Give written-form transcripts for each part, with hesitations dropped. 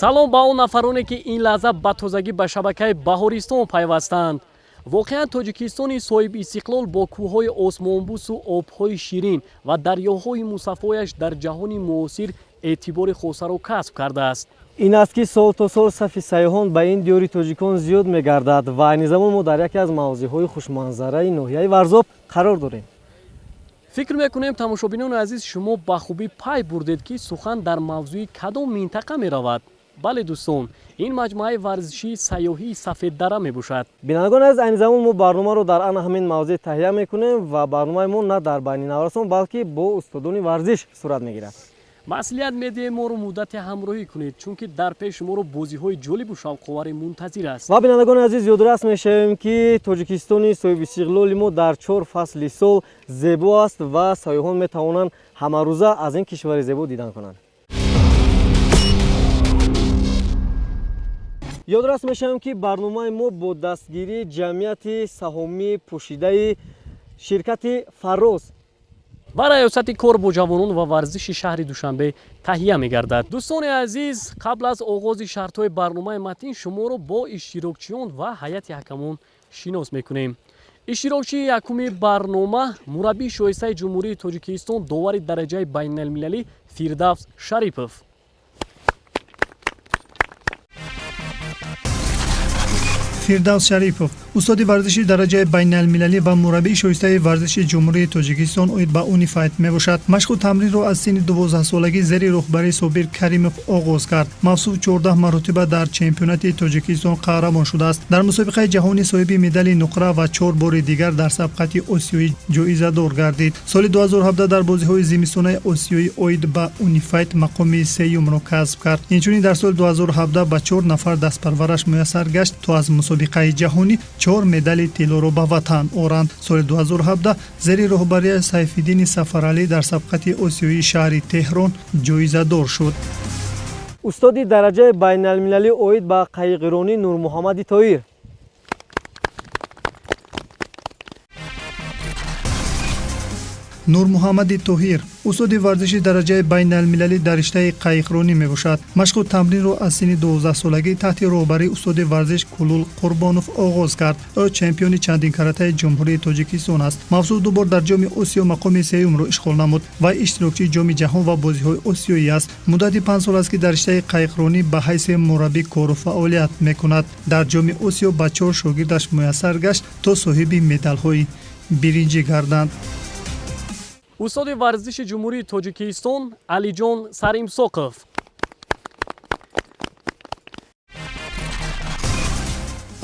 салом ба он нафароне ки ин лаҳза ба тозагӣ ба шабакаи баҳористон пайвастанд. воқеан тоҷикистони соҳиби истиқлол бо кӯҳҳои осмонбусу обҳои ширин ва дарёҳои мусаффояш дар ҷаҳони муосир эътибори хосаро касб кардааст. ин аст ки сол то сол сафи сайёҳон ба ин диёри тоҷикон зиёд мегардад ва айни замон мо дар яке аз мавзеъҳои хушманзараи ноҳияи варзоб қарор дорем. фикр мекунем тамошобинони азиз шумо ба хубӣ пай бурдед ки сухан дар мавзӯи кадом минтақа меравад. бале дӯстон, ин маҷмӯаи варзишии сайёҳии Сафеддара мебошад. бинандагони азиз, айни замон мо барномаро дар ана ҳамин мавзеъ таҳия мекунем ва барномаи мо на дар байни наврасон, балки бо устодони варзиш сурат мегирад. маслиҳат медиҳем моро муддате ҳамроҳӣ кунед, чунки дар пеш шуморо бозиҳои ҷолибу шавқоварӣ мунтазир аст. ва бинандагони азиз, ёддорас мешавем ки Тоҷикистони соҳиби истиқлоли мо дар 4 фасли сол зебо аст ва сайёҳон метавонанд ҳамарӯза аз ин кишвари зебо дидан кунанд. ёддорас мешавем ки барномаи мо бо дастгирии ҷамъияти саҳомии пӯшидаи ширкати Фарроз ба раёсати кор бо ҷавонон ва варзиши шаҳри Душанбе таҳия мегардад. дӯстони азиз, қабл аз оғози шартҳои барномаи матн шуморо бо иштирокчиён ва ҳайати ҳакамон шинос мекунем. иштирокчии якуми барнома мураббии шоистаи ҷумҳурии Тоҷикистон, довари дараҷаи байналмилалӣ Фирдавс Шарипов. Фирдавс Шарипов, устоди варзиши дараҷаи байналмилалӣ ва мураббии шоистаи варзиши ҷумҳурии Тоҷикистон оид ба Унифайт мебошад. Машқу тамринро аз синни 12-солагӣ зери роҳбарии Собир Каримов оғоз кард. Мавсуф 14 маротиба дар чемпионати Тоҷикистон қаҳрамон шудааст. Дар мусобиқаи ҷаҳонӣ соҳиби медали нуқра ва 4 бори дигар дар сабқати осиёӣ ҷоизадор гардид. соли 2017 дар бозиҳои зимистонаи осиёӣ оид ба Унифайт мақоми сеюмро касб кард. инчунин дар соли 2017 ба 4 нафар дастпарвараш муяссар гашт то аз мусобиқаи ҷаҳонӣ 4 медали тиллоро ба ватан оранд. соли 2017 зери роҳбарияи Сайфиддини Сафаралӣ дар сабқати осиёии шаҳри Теҳрон ҷоизадор шуд. устоди дараҷаи байналмилалӣ оид ба қайғиронӣ Нурмуҳаммади Тоҳир. Нурмуҳаммади Тоҳир устоди варзиши дараҷаи байналмилалӣ дар риштаи қайғиронӣ мебошад. Машқу тамринро аз синни 12-солагӣ таҳти роҳбарии устоди варзиш Кулул Қурбонов оғоз кард. ӯ чемпиони чандин каратаи ҷумҳурии Тоҷикистон аст. мавсуф дубор дар ҷоми Осиё мақоми сеюмро ишғол намуд. вай иштирокчии ҷоми ҷаҳон ва бозиҳои осиёӣ аст. муддати 5 сол аст ки дар риштаи қайғиронӣ ба ҳайси мураббӣ кору фаъолият мекунад. дар ҷоми Осиё ба 4 шогирдаш муяссар гашт то соҳиби медалҳои биринҷӣ гарданд. устоди варзиши ҷумҳурии Тоҷикистон Алиҷон Саримсоқов.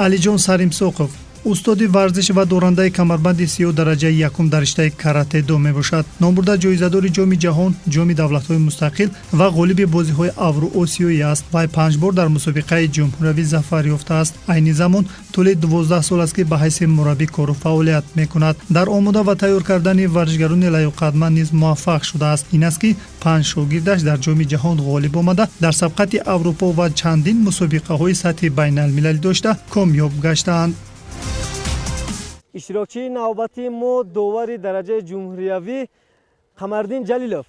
Алиҷон Саримсоқов устоди варзиш ва дорандаи камарбанди 30 дараҷаи якум дар риштаи каратедо мебошад. номбурда ҷоизадори ҷоми ҷаҳон, ҷоми давлатҳои мустақил ва ғолиби бозиҳои Авроосиёӣ аст. вай 5 бор дар мусобиқаи ҷумҳуравӣ зафар ёфтааст. айни замон тӯли 12 сол аст ки ба ҳайси мураббӣ кору фаъолият мекунад. дар омода ва тайёр кардани варзишгарони лайёқатманд низ муваффақ шудааст. ин аст ки 5 шогирдаш дар ҷоми ҷаҳон ғолиб омада дар сабқати Аврупо ва чандин мусобиқаҳои сатҳи байналмилалӣ дошта комёб гаштаанд. иштирокчии навбати мо довари дараҷаи ҷумҳуриявӣ Қамардин Ҷалилов.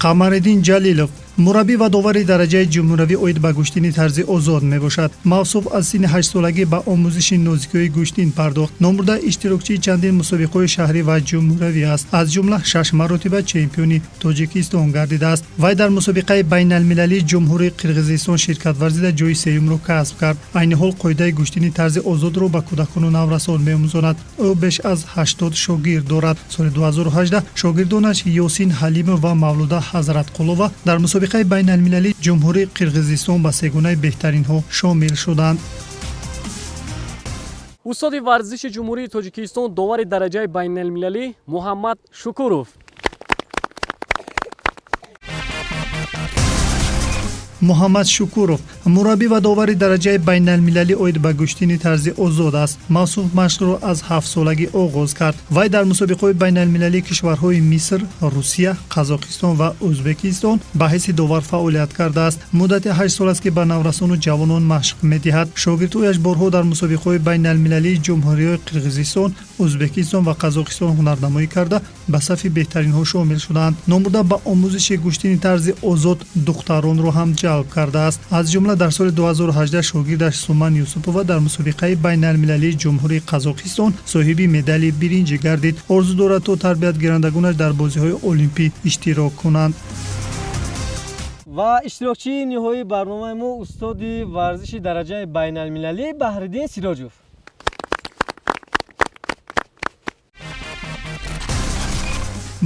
Қамариддин Ҷалилов мураббӣ ва довари дараҷаи ҷумҳуравӣ оид ба гӯштини тарзи озод мебошад. мавсуф аз синни 8 солагӣ ба омӯзиши нозикиҳои гӯштин пардохт. номбурда иштирокчии чандин мусобиқаҳои шаҳрӣ ва ҷумҳуравӣ аст. аз ҷумла 6 маротиба чемпиони Тоҷикистон гардидааст. вай дар мусобиқаи байналмилалии ҷумҳурии Қирғизистон ширкат варзида ҷои сеюмро касб кард. айни ҳол қоидаи гӯштини тарзи озодро ба кӯдакону наврасон меомӯзонад. ӯ беш аз 80 шогирд дорад. соли 2018 шогирдонаш Ёсин Ҳалимов ва Мавлуда Ҳазратқулова дар мусобиқаи байналмилалии ҷумҳурии Қирғизистон ба сегунаи беҳтаринҳо шомил шуданд. устоди варзиши ҷумҳурии Тоҷикистон, довари дараҷаи байналмилалӣ Муҳаммад Шукуров. муҳаммад шукуров мураббӣ ва довари дараҷаи байналмилалӣ оид ба куштини тарзи озод аст. мавсум машқро аз 7 солагӣ оғоз кард. вай дар мусобиқаҳои байналмилалии кишварҳои миср, русия, қазоқистон ва ӯзбекистон ба ҳайси довар фаъолият кардааст. муддати 8 сол аст ки ба наврасону ҷавонон машқ медиҳад. шогирдҳояш борҳо дар мусобиқаҳои байналмилалии ҷумҳуриҳои қирғизистон, ӯзбекистон ва қазоқистон ҳунарнамоӣ карда ба сафи беҳтаринҳо шомил шуданд. номурда ба омӯзиши куштини тарзи озод духтаронро ҳам ҷалб кардааст. аз ҷумла дар соли 2018 шогирдаш суман юсупова дар мусобиқаи байналмилалии ҷумҳурии қазоқистон соҳиби медали биринҷӣ гардид. орзу дорад то тарбиятгирандагонаш дар бозиҳои олимпӣ иштирок кунанд. ва иштирокчии ниҳоии барномаи мо устоди варзиши дараҷаи байналмилалӣ Баҳриддин Сироҷов.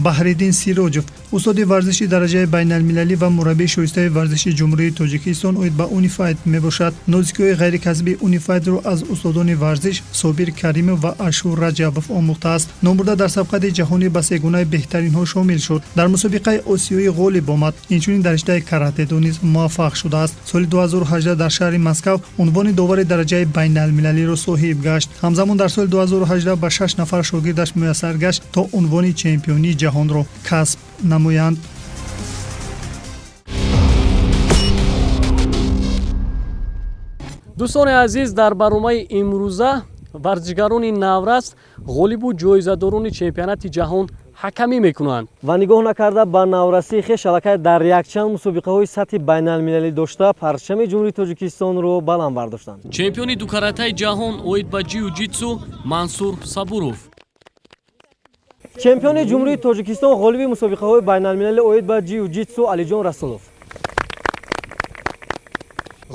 баҳриддин сироҷов устоди варзиши дараҷаи байналмилалӣ ва мураббии шоистаи варзиши ҷумҳурии тоҷикистон оид ба Унифайт мебошад. нозикиҳои ғайрикасбии Унифайтро аз устодони варзиш Собир Каримов ва Ашур Раҷабов омӯхтааст. номурда дар сабқати ҷаҳонӣ ба сегунаи беҳтаринҳо шомил шуд. дар мусобиқаи осиёӣ ғолиб омад. инчунин дар риштаи каратедо низ муваффақ шудааст. соли 2018 дар шаҳри Москав унвони довари дараҷаи байналмилалиро соҳиб гашт. ҳамзамон дар соли 2018 ба 6 нафар шогирдаш муяссар гашт то унвони чемпионии ҷаҳонро касб намоянд. дӯстони азиз, дар барномаи имрӯза варзишгарони наврас ғолибу ҷоизадорони чемпионати ҷаҳон ҳакамӣ мекунанд. ва нигоҳ накарда ба наврасии хеш аллакай дар якчанд мусобиқаҳои сатҳи байналмилалӣ дошта парчами ҷумҳурии Тоҷикистонро баланд бардоштанд. чемпиони дукаратаи ҷаҳон оид ба ҷиу-ҷитсу Мансур Сабуров, чемпиони ҷумҳурии Тоҷикистон ғолиби мусобиқаҳои байналмилалӣ оид ба ҷиу-ҷитсу Алиҷон Расулов,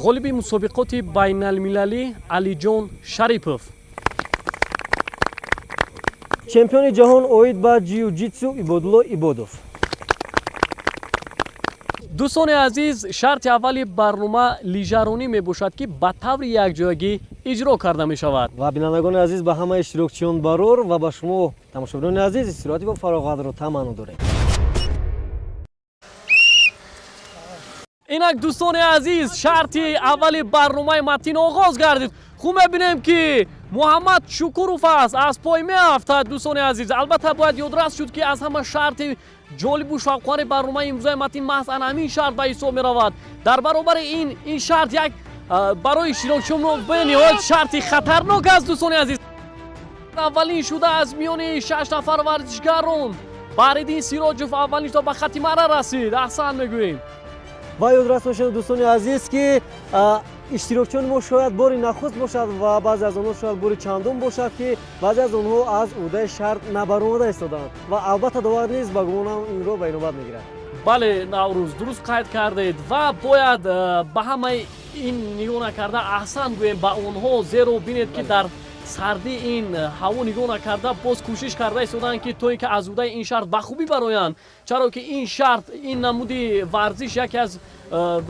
ғолиби мусобиқоти байналмилалӣ Алиҷон Шарипов, чемпиони ҷаҳон оид ба ҷиу-ҷитсу Ибодулло Ибодов. дӯстони азиз, шарти аввали барнома лижаронӣ мебошад ки ба таври якҷоягӣ иҷро карда мешавад. ва бинандагони азиз ба ҳама иштирокчиён барор ва ба шумо тамошобинони азиз истироҳати ба фароғатро таманно дорем. инак дӯстони азиз, шарти аввали барномаи матин оғоз гардид. хуб мебинем ки муҳаммад шукуров аст, аз пой меафтад. дӯстони азиз, албатта бояд ёдрас шуд ки аз ҳама шарти ҷолибу шавқовари барномаи имрӯзаи матин маҳз ана ҳамин шарт ба ҳисоб меравад. дар баробари ин шарт як барои иштирокчиён бениҳоят шарти хатарнок аст. дӯстони азиз, аввалин шуда аз миёни 6 нафар варзишгарон Баҳриддин Сироҷов аввалин шуда ба хати марра расид. аҳсан мегӯем. ва ёдрас бошед дӯстони азиз ки иштирокчиёни мо шояд бори нахуст бошад ва баъзе аз онҳо шояд бори чандум бошад ки баъзе аз онҳо аз ӯҳдаи шарт набаромада истоданд ва албатта довар низ ба гумонам инро ба инобат мегирад. бале Наврӯз, дуруст қайд кардед ва бояд ба ҳамаи ин нигоҳ накарда аҳсан гӯем ба онҳо, зеро бинед ки дар сарди ин ҳаво нигоҳ накарда боз кӯшиш карда истоданд ки то ин ки аз ӯҳдаи ин шарт ба хубӣ бароянд. чаро ки ин шарт, ин намуди варзиш яке аз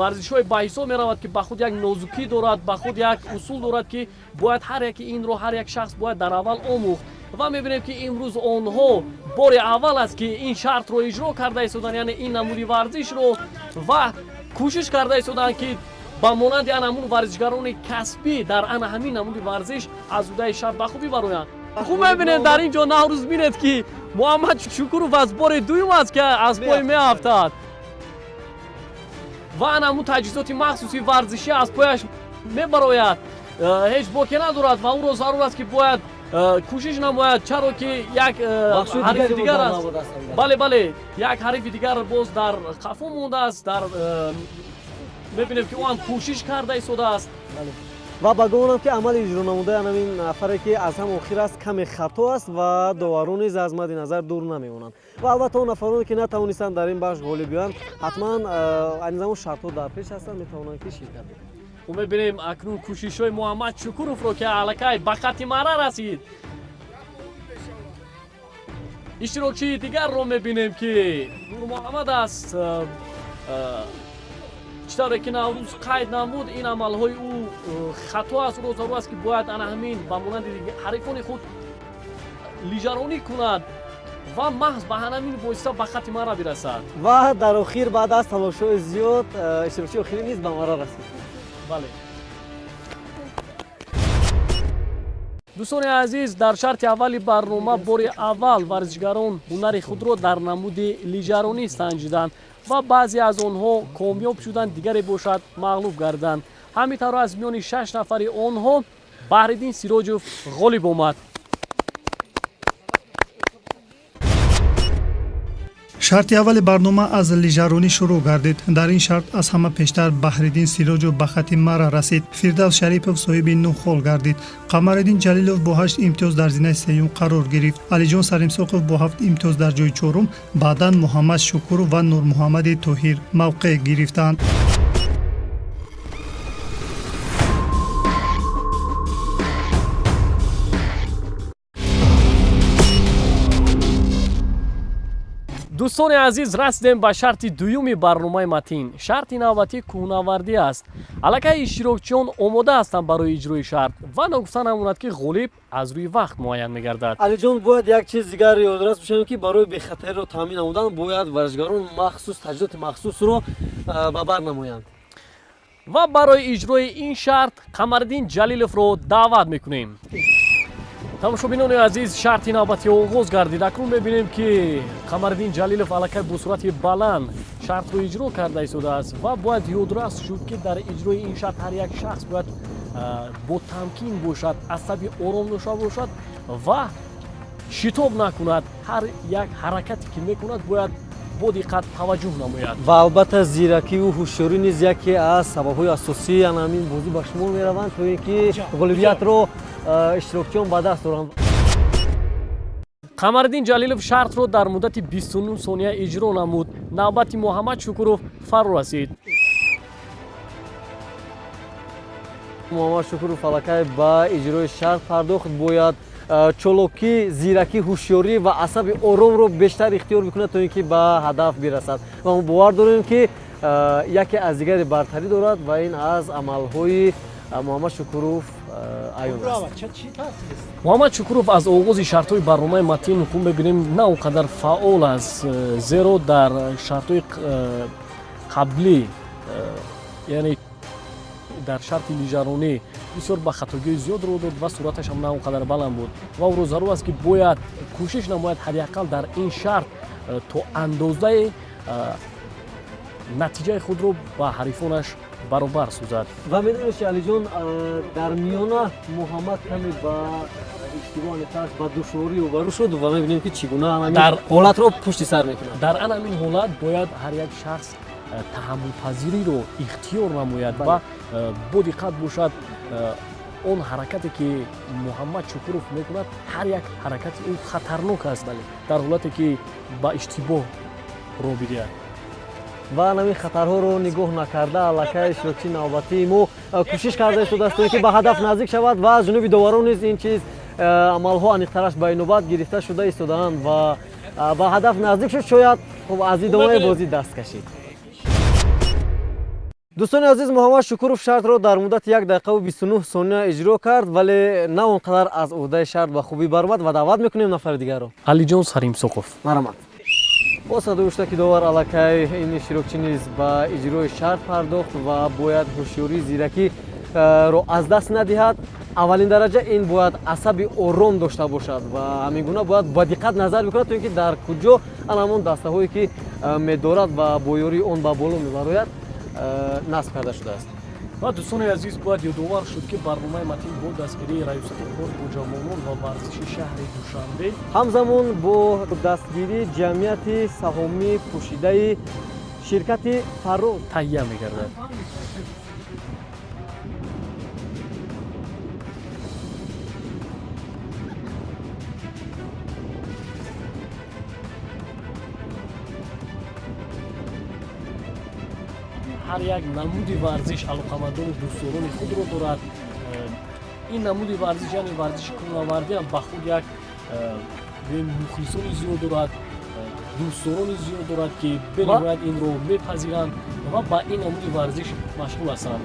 варзишҳои ба ҳисоб меравад ки ба худ як нозукӣ дорад, ба худ як усул дорад ки бояд ҳар яки инро ҳар як шахс бояд дар аввал омӯхт. ва мебинем ки имрӯз онҳо бори аввал аст ки ин шартро иҷро карда истоданд, яъне ин намуди варзишро, ва кӯшиш карда истоданд ки ба монанди ана ҳамун варзишгарони касбӣ дар ана ҳамин намуди варзиш аз ӯҳдаи шарт ба хубӣ бароянд. хуб мебинед дар ин ҷо Наврӯз бинед ки муҳаммад шукуров аз бори дуюм аст ки аз пой меафтад ва ана ҳамун таҷҳизоти махсуси варзишӣ аз пояш мебарояд. ҳеҷ боке надорад ва ӯро зарур аст ки бояд кӯшиш намояд, чаро ки як ҳарифи дигар аст. бале як ҳарифи дигар боз дар қафо мондааст. дар мебинем ки ӯ ҳам кӯшиш карда истодааст. ва ба гумонам ки амали иҷро намудаи ҳамин нафаре ки аз ҳам охир аст каме хато аст ва доварон низ аз мадди назар дур намемонанд. ва албатта он нафароне ки натавонистанд дар ин бахш ғолиб биёянд, ҳатман айни замон шартҳо дар пеш ҳастанд, метавонанд ки ширкат бикунанд. хуб мебинем акнун кӯшишҳои муҳаммад шукуровро ки аллакай ба хати марра расид. иштирокчии дигарро мебинем ки Нурмуҳаммад аст. читаре ки Наврӯз қайд намуд, ин амалҳои ӯ хато аст. ӯро зарур аст ки бояд ана ҳамин ба монанди ҳарифони худ лижаронӣ кунад ва маҳз ба ҳамин восита ба хати мара бирасад. ва дар охир баъд аз талошҳои зиёд иштирокчии охирӣ низ ба мара расид. бале. дӯстони азиз, дар шарти аввали барнома бори аввал варзишгарон ҳунари худро дар намуди лижаронӣ санҷиданд ва баъзе аз онҳо комёб шуданд, дигаре бошад мағлуб гарданд. ҳамин тавр аз миёни 6 нафари онҳо Баҳриддин Сироҷов ғолиб омад. шарти аввали барнома аз лижаронӣ шурӯъ гардид. Дар ин шарт аз ҳама пештар Баҳриддин Сироҷов ба хати мара расид. Фирдавс Шарипов соҳиби 9 хол гардид. Қамариддин Ҷалилов бо 8 имтиёз дар зинаи сеюм қарор гирифт. Алиҷон Саримсоқов бо 7 имтиёз дар ҷои чорум, баъдан Муҳаммад Шукуров ва Нурмуҳаммади Тоҳир мавқеъ гирифтанд. дӯстони азиз, расидем ба шарти дуюми барномаи матин. шарти навбатӣ кӯҳнавардӣ аст. аллакай иштирокчиён омода ҳастанд барои иҷрои шарт ва нагуфта намонад ки ғолиб аз рӯи вақт муайян мегардад. алиҷон, бояд як чиз дигар ёдрас бошем ки барои бехатариро таъмин намудан бояд варзишгарон махсус таҷҳизоти махсусро ба бар намоянд. ва барои иҷрои ин шарт Қамариддин Ҷалиловро даъват мекунем. тамошобинони азиз, шарти навбатӣ оғоз гардид. акнун мебинем ки Қамариддин Ҷалилов аллакай бо суръати баланд шартро иҷро карда истодааст ва бояд ёдрас шуд ки дар иҷрои ин шарт ҳар як шахс бояд бо тамкин бошад, асаби ором дошта бошад ва шитоб накунад. ҳар як ҳаракате ки мекунад бояд бо диққат таваҷҷӯҳ намояд. ва албатта зиракиву ҳушёрӣ низ яке аз сабабҳои асосии ҳамин бозӣ ба шумор мераванд, то ин ки ғолибиятро иштирокчиён ба даст оранд. Қамариддин Ҷалилов шартро дар муддати 29 сония иҷро намуд. навбати Муҳаммад Шукуров фаро расид. муҳаммад Шукуров аллакай ба иҷрои шарт пардохт. бояд чолокӣ, зиракӣ, ҳушёрӣ ва асаби оромро бештар ихтиёр бикунад, то ин ки ба ҳадаф бирасад. ва мо бовар дорем ки яке аз дигаре бартарӣ дорад ва ин аз амалҳои Муҳаммад Шукуров аён аст. Муҳаммад Шукуров аз оғози шартҳои барномаи матин хуб мебинем на он қадар фаъол аст, зеро дар шартҳои қаблӣ, яъне дар шарти лижаронӣ бисёр ба хатогии зиёд рӯ дод ва суръаташ ҳам на он қадар баланд буд ва ӯро зарур аст ки бояд кӯшиш намояд ҳадиаққал дар ин шарт то андозае натиҷаи худро ба ҳарифонаш баробар сӯзад. ва медонед ки алиҷон, дар миёна Муҳаммад каме ба иштибоҳ нехташ ба душворӣ рӯбарӯ шуд ва мебинем ки чӣ гуна ҳамин ҳолатро пушти сар мекунад. дар ан ҳамин ҳолат бояд ҳар як шахс таҳаммулпазириро ихтиёр намояд ва бо диққат бошад. он ҳаракате ки Муҳаммад Шукуров мекунад, ҳар як ҳаракати ӯ хатарнок аст, дар ҳолате ки ба иштибоҳ роҳ бидиҳад. ва намин хатарҳоро нигоҳ накарда аллакай иштирокчии навбатии мо кӯшиш карда истодааст ки ба ҳадаф наздик шавад ва аз ҷониби доварон низ ин чиз амалҳо аниқтараш ба инобат гирифта шуда истодаанд ва ба ҳадаф наздик шуд. шояд аз идомаи бозӣ даст кашид. дӯстони азиз, Муҳаммад Шукуров шартро дар муддати 1 дақиқаву 29 сония иҷро кард, вале на он қадар аз уҳдаи шарт ба хубӣ баромад ва даъват мекунем нафари дигарро. Алиҷон Саримсоқов. марамат. бо садои ушта довар аллакай ин иштирокчӣ низ ба иҷрои шарт пардохт ва бояд ҳушёрӣ, зиракиро аз даст надиҳад. аввалин дараҷа ин бояд асаби ором дошта бошад ва ҳамин гуна бояд ба диққат назар бикунад, то ин ки дар куҷо аламон дастаҳое ки медорад ва бо ёрии он ба боло мебарояд насб карда шудааст. ва дӯстони азиз, бояд ёдовар шуд ки барномаи матин бо дастгирии раёсати кор бо ҷавонон ва варзиши шаҳри Душанбе ҳамзамон бо дастгирии ҷамъияти саҳомии пӯшидаи ширкати Фарроз таҳия мегардад. ҳар як намуди варзиш алоқамандони дӯстдорони худро дорад. ин намуди варзиш, яъне варзиши кӯҳнавардӣ ҳам ба худ як мухлисони зиёд дорад, дӯстдорони зиёд дорад ки бенавояд инро мепазиранд ва ба ин намуди варзиш машғул ҳастанд.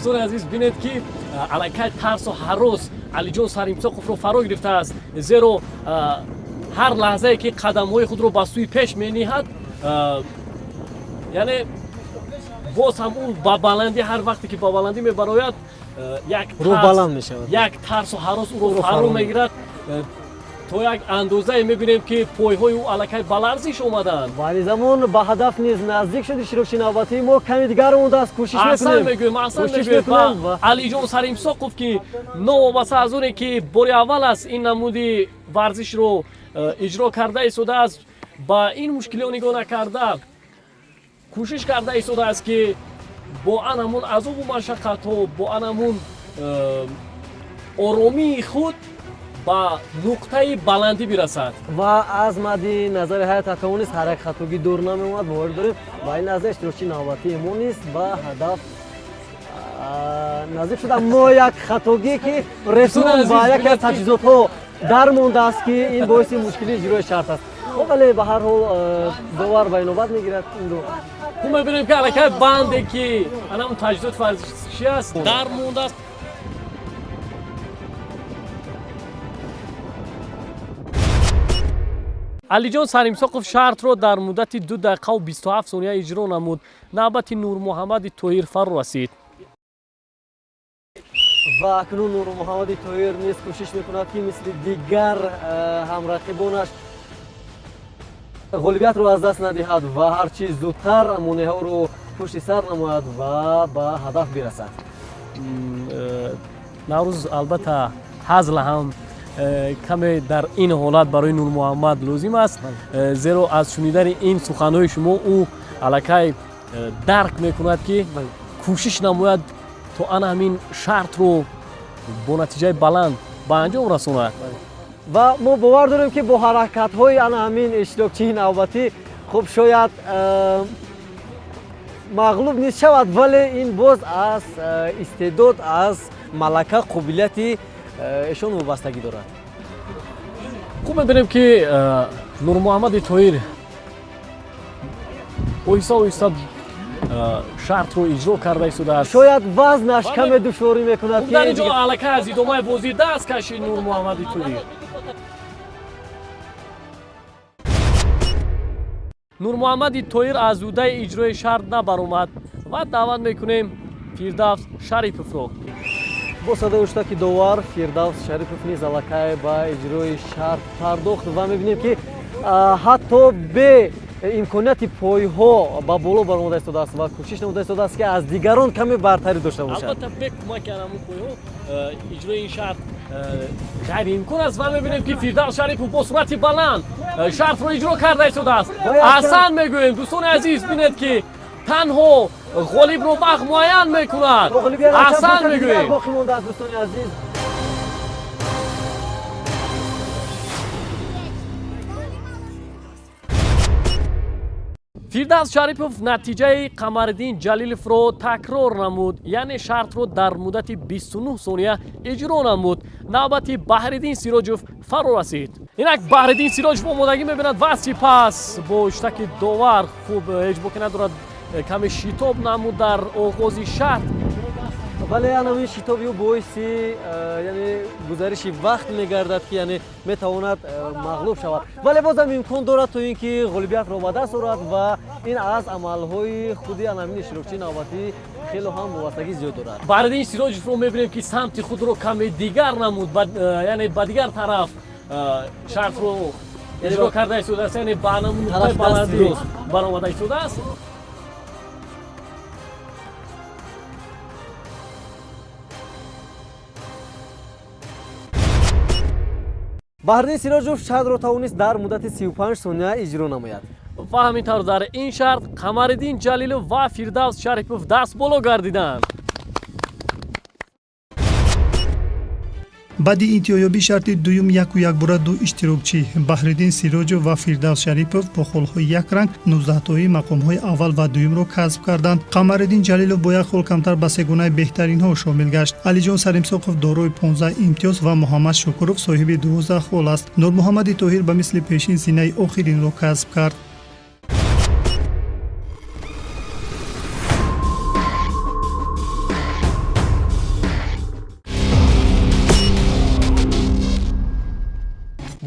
دوستان عزیز بینید که علاقه ترس و هراس علیجان ساریمساقوف رو فرا گرفته است، زیرا هر لحظه که قدم های خود رو به سوی پیش می نهد، یعنی باز هم اون با بلندی، هر وقتی که با بلندی می براید یک ترس و هراس او رو فرا میگیرد. تو یک اندازه میبینیم که پایهای او علاقه بلرزش اومدن. ولی زمان به هدف نیز نزدیک شدی شیروکچی نوبتی، ما کمی دیگر مونده است، کوشش میکنیم. اصلا میگویم علیجان ساریمساقوف که نوابسته از اونه که باری اول است این نمودی ورزش رو اجرا کرده ایستاده است، با این مشکلی نگاه نکرده کوشش کرده ایستاده است که با انمون از او مشقت ها، با انمون آرامی خود با نقطه بلندی برسد و از مدی نظر هیئت حکمون نیست هر یک خطاگی دور نمیومد. باور داریم با این نظر اشتراکچی نوبتی ما نیست به هدف نزدیک شد، اما یک خطاگی که رسون با یک از تجهیزات ها در مونده است که این باعث مشکلی اجرای شرط است. ولی به هر حال دوبار به نوبت میگیرد این رو. خب میبینیم که علاقه بنده که الان تجهیزات ورزشی است در مونده است. علیجان ساریمساقوف شرط را در مدت 2 دقیقه و 27 ثانیه اجرا نمود. نوبت نور محمد طاهر فرا رسید. و اکنون نور محمد طاهر نیز کوشش میکند که مثل دیگر همرقیبانش غالبیت رو از دست ندهد و هرچی زودتر مانع ها رو پشت سر نماید و به هدف برسد. نوروز البته حزل هم کمی در این حالت برای نور محمد لازم است، زیرا از شنیدن این سخنهای شما او علاقه درک میکند که کوشش نماید تا آن همین شرط رو با نتیجه بلند به انجام رساند. و ما باور داریم که با حرکت های همین اشتراکچی نوبتی خب شاید مغلوب نیست شود، ولی این باز از استعداد، از ملکه، قابلیت ایشان وابستگی دارد. خوب می‌بینیم که نور محمد طاهر اویسا شرط رو اجرا کرده ایستاده است. شاید وزنش کم دشواری میکند که در اینجا علاقه از ادامه بازی دست کشید نور محمد طاهر. نور محمد طاهر از عهده اجرای شرط نبرآمد و دعوت میکنیم فردوس شریپوف رو. با صدای اشتراکی دوار فردوس شریپوف نیز علاقه با اجرای شرط پرداخت و میبینیم که حتی به امکانیت پایها با بالا برآمده ایستاده است و کوشش نموده ایستاده است که از دیگران کمی برتری داشته باشد. البته به کمک همون پایها اجرای این شرط غیر امکان است و میبینیم که فردوس شریپوف با صورت بلند شرط رو اجرا کرده ایستاده است. اصلا میگویم دوستان عزیز بینید که تنها غالب رو وقت معین میکند. اصلا میگویم باقی مونده است دوستان عزیز. فردوس شریپوف نتیجه قمرالدین جلیلوف رو تکرار نمود، یعنی شرط رو در مدت 29 ثانیه اجرا نمود. نوبت بحرالدین سیراجوف فرا رسید. اینک بحرالدین سیراجوف آمادگی میبیند و سپس با اشتک داور خوب هیچ باکی ندارد کمی شتاب نمود در آغاز شرط. ولی همین شتابی و باعثی یعنی گذارش وقت میگردد که یعنی میتواند مغلوب شود، ولی بازم امکان دارد تا اینکه غالبیت را به دست آورد و این از عملهای خودی همین اشتراکچی نوبتی خیلی هم وابستگی زیاد دارد. بحرالدین سیراجوف رو میبینیم که سمت خود رو کمی دیگر نمود، یعنی به دیگر طرف شرط رو اجرا کرده ایستاده است، یعنی به نمون نقطه بلندی برآمده ایستاده است. بحرالدین سیراجوف شرط را توانست در مدت 35 ثانیه اجرا نماید. و همینطور در این شرط قمرالدین جلیلوف و فردوس شریپوف دست بالا گردیدند. баъди интиҳоёбии шарти дуюм 1-1 иштирокчӣ баҳриддин сироҷов ва фирдавс шарипов бо холҳои як ранг 19-тои мақомҳои аввал ва дуюмро касб карданд. қамариддин ҷалилов бо як хол камтар ба сегонаи беҳтаринҳо шомил гашт. алиҷон саримсоқов дорои 15 имтиёз ва муҳаммад шукуров соҳиби 12 хол аст. нурмуҳаммади тоҳир ба мисли пешин зинаи охиринро касб кард.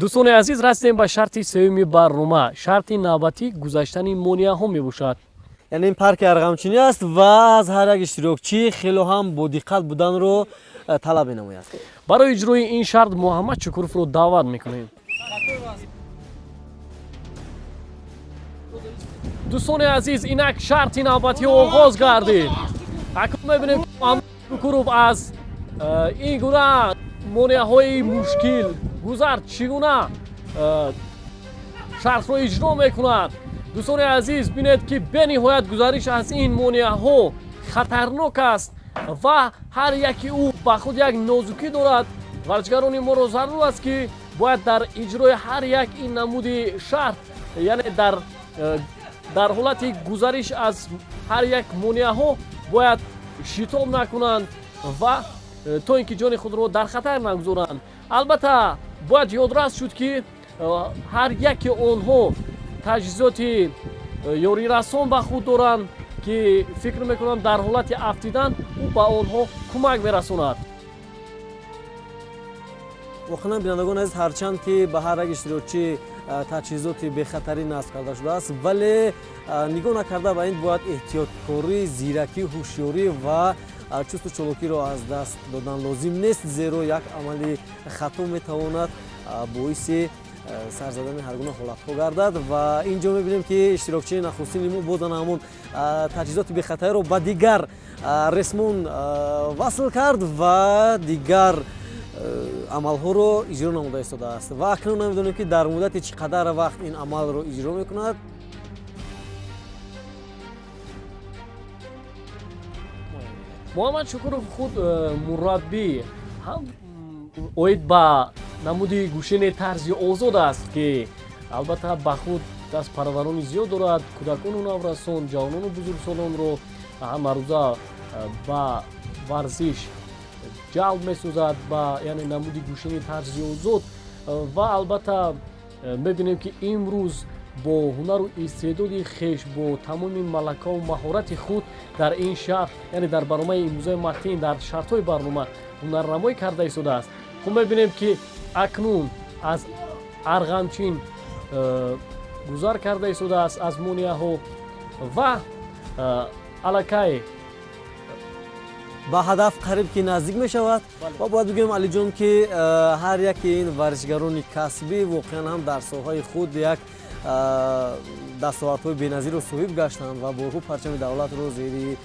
дӯстони азиз, растем ба шарти сеюми барнома. шарти навбатӣ гузаштани монеаҳо мебошад. яъне ин парки арғамчинӣ аст ва аз ҳар як иштирокчӣ хело ҳам бодиққат буданро талаб менамояд. барои иҷрои ин шарт муҳаммад шукуровро даъват мекунем. дӯстони азиз, инак шарти навбатӣ оғоз гардид. акнун мебинем ки муҳаммад шукуров аз ин гуна монеаҳои мушкил гузар чӣ гуна шартро иҷро мекунад. дӯстони азиз, бинед ки бениҳоят гузариш аз ин монеаҳо хатарнок аст ва ҳар яки ӯ ба худ як нозукӣ дорад. варзишгарони моро зарур аст ки бояд дар иҷрои ҳар як ин намуди шарт, яъне дар ҳолати гузариш аз ҳар як монеаҳо бояд шитоб накунанд ва то ин ки ҷони худро дар хатар нагузоранд. албатта бояд ёдрас шуд ки ҳар яки онҳо таҷҳизоти ёрирасон ба худ доранд ки фикр мекунам дар ҳолати афтидан ӯ ба онҳо кӯмак мерасонад. воқеан бинандагон азиз, ҳарчанд ки ба ҳар як иштирокчӣ таҷҳизоти бехатарӣ насб карда шудааст, вале нигоҳ накарда ба ин бояд эҳтиёткорӣ, зиракӣ, ҳушёрӣ ва чусту чолокиро аз даст додан лозим нест, зеро як амали хато метавонад боиси сар задани ҳар гуна ҳолатҳо гардад. ва инҷо мебинем ки иштирокчии нахустини мо бозан ҳамон таҷҳизоти бехатариро ба дигар ресмон васл кард ва дигар амалҳоро иҷро намуда истодааст. ва акнун намедонем ки дар муддати чӣ қадар вақт ин амалро иҷро мекунад. муҳаммад шукуров худ мураббӣ ҳам оид ба намуди гӯшини тарзи озод аст ки албатта ба худ дастпараварони зиёд дорад. кӯдакону наврасон, ҷавонону бузургсолонро ҳамарӯза ба варзиш ҷалб месозад, ба яъне намуди гӯшини тарзи озод. ва албатта мебинем ки имрӯз бо ҳунару истеъдоди хеш, бо тамоми малакаву маҳорати худ дар ин шаҳр, яъне дар барномаи имрӯзаи матин, дар шартҳои барнома ҳунарнамоӣ карда истодааст. хуб мебинем ки акнун аз арғамчин гузар карда истодааст аз монеаҳо ва аллакай ба ҳадаф қариб ки наздик мешавад. ва бояд бигӯем алиҷон ки ҳар яки ин варзишгарони касбӣ воқеан ҳам дар соҳаи худ як дастовардҳои беназирро соҳиб гаштанд ва борҳо парчами давлатро зери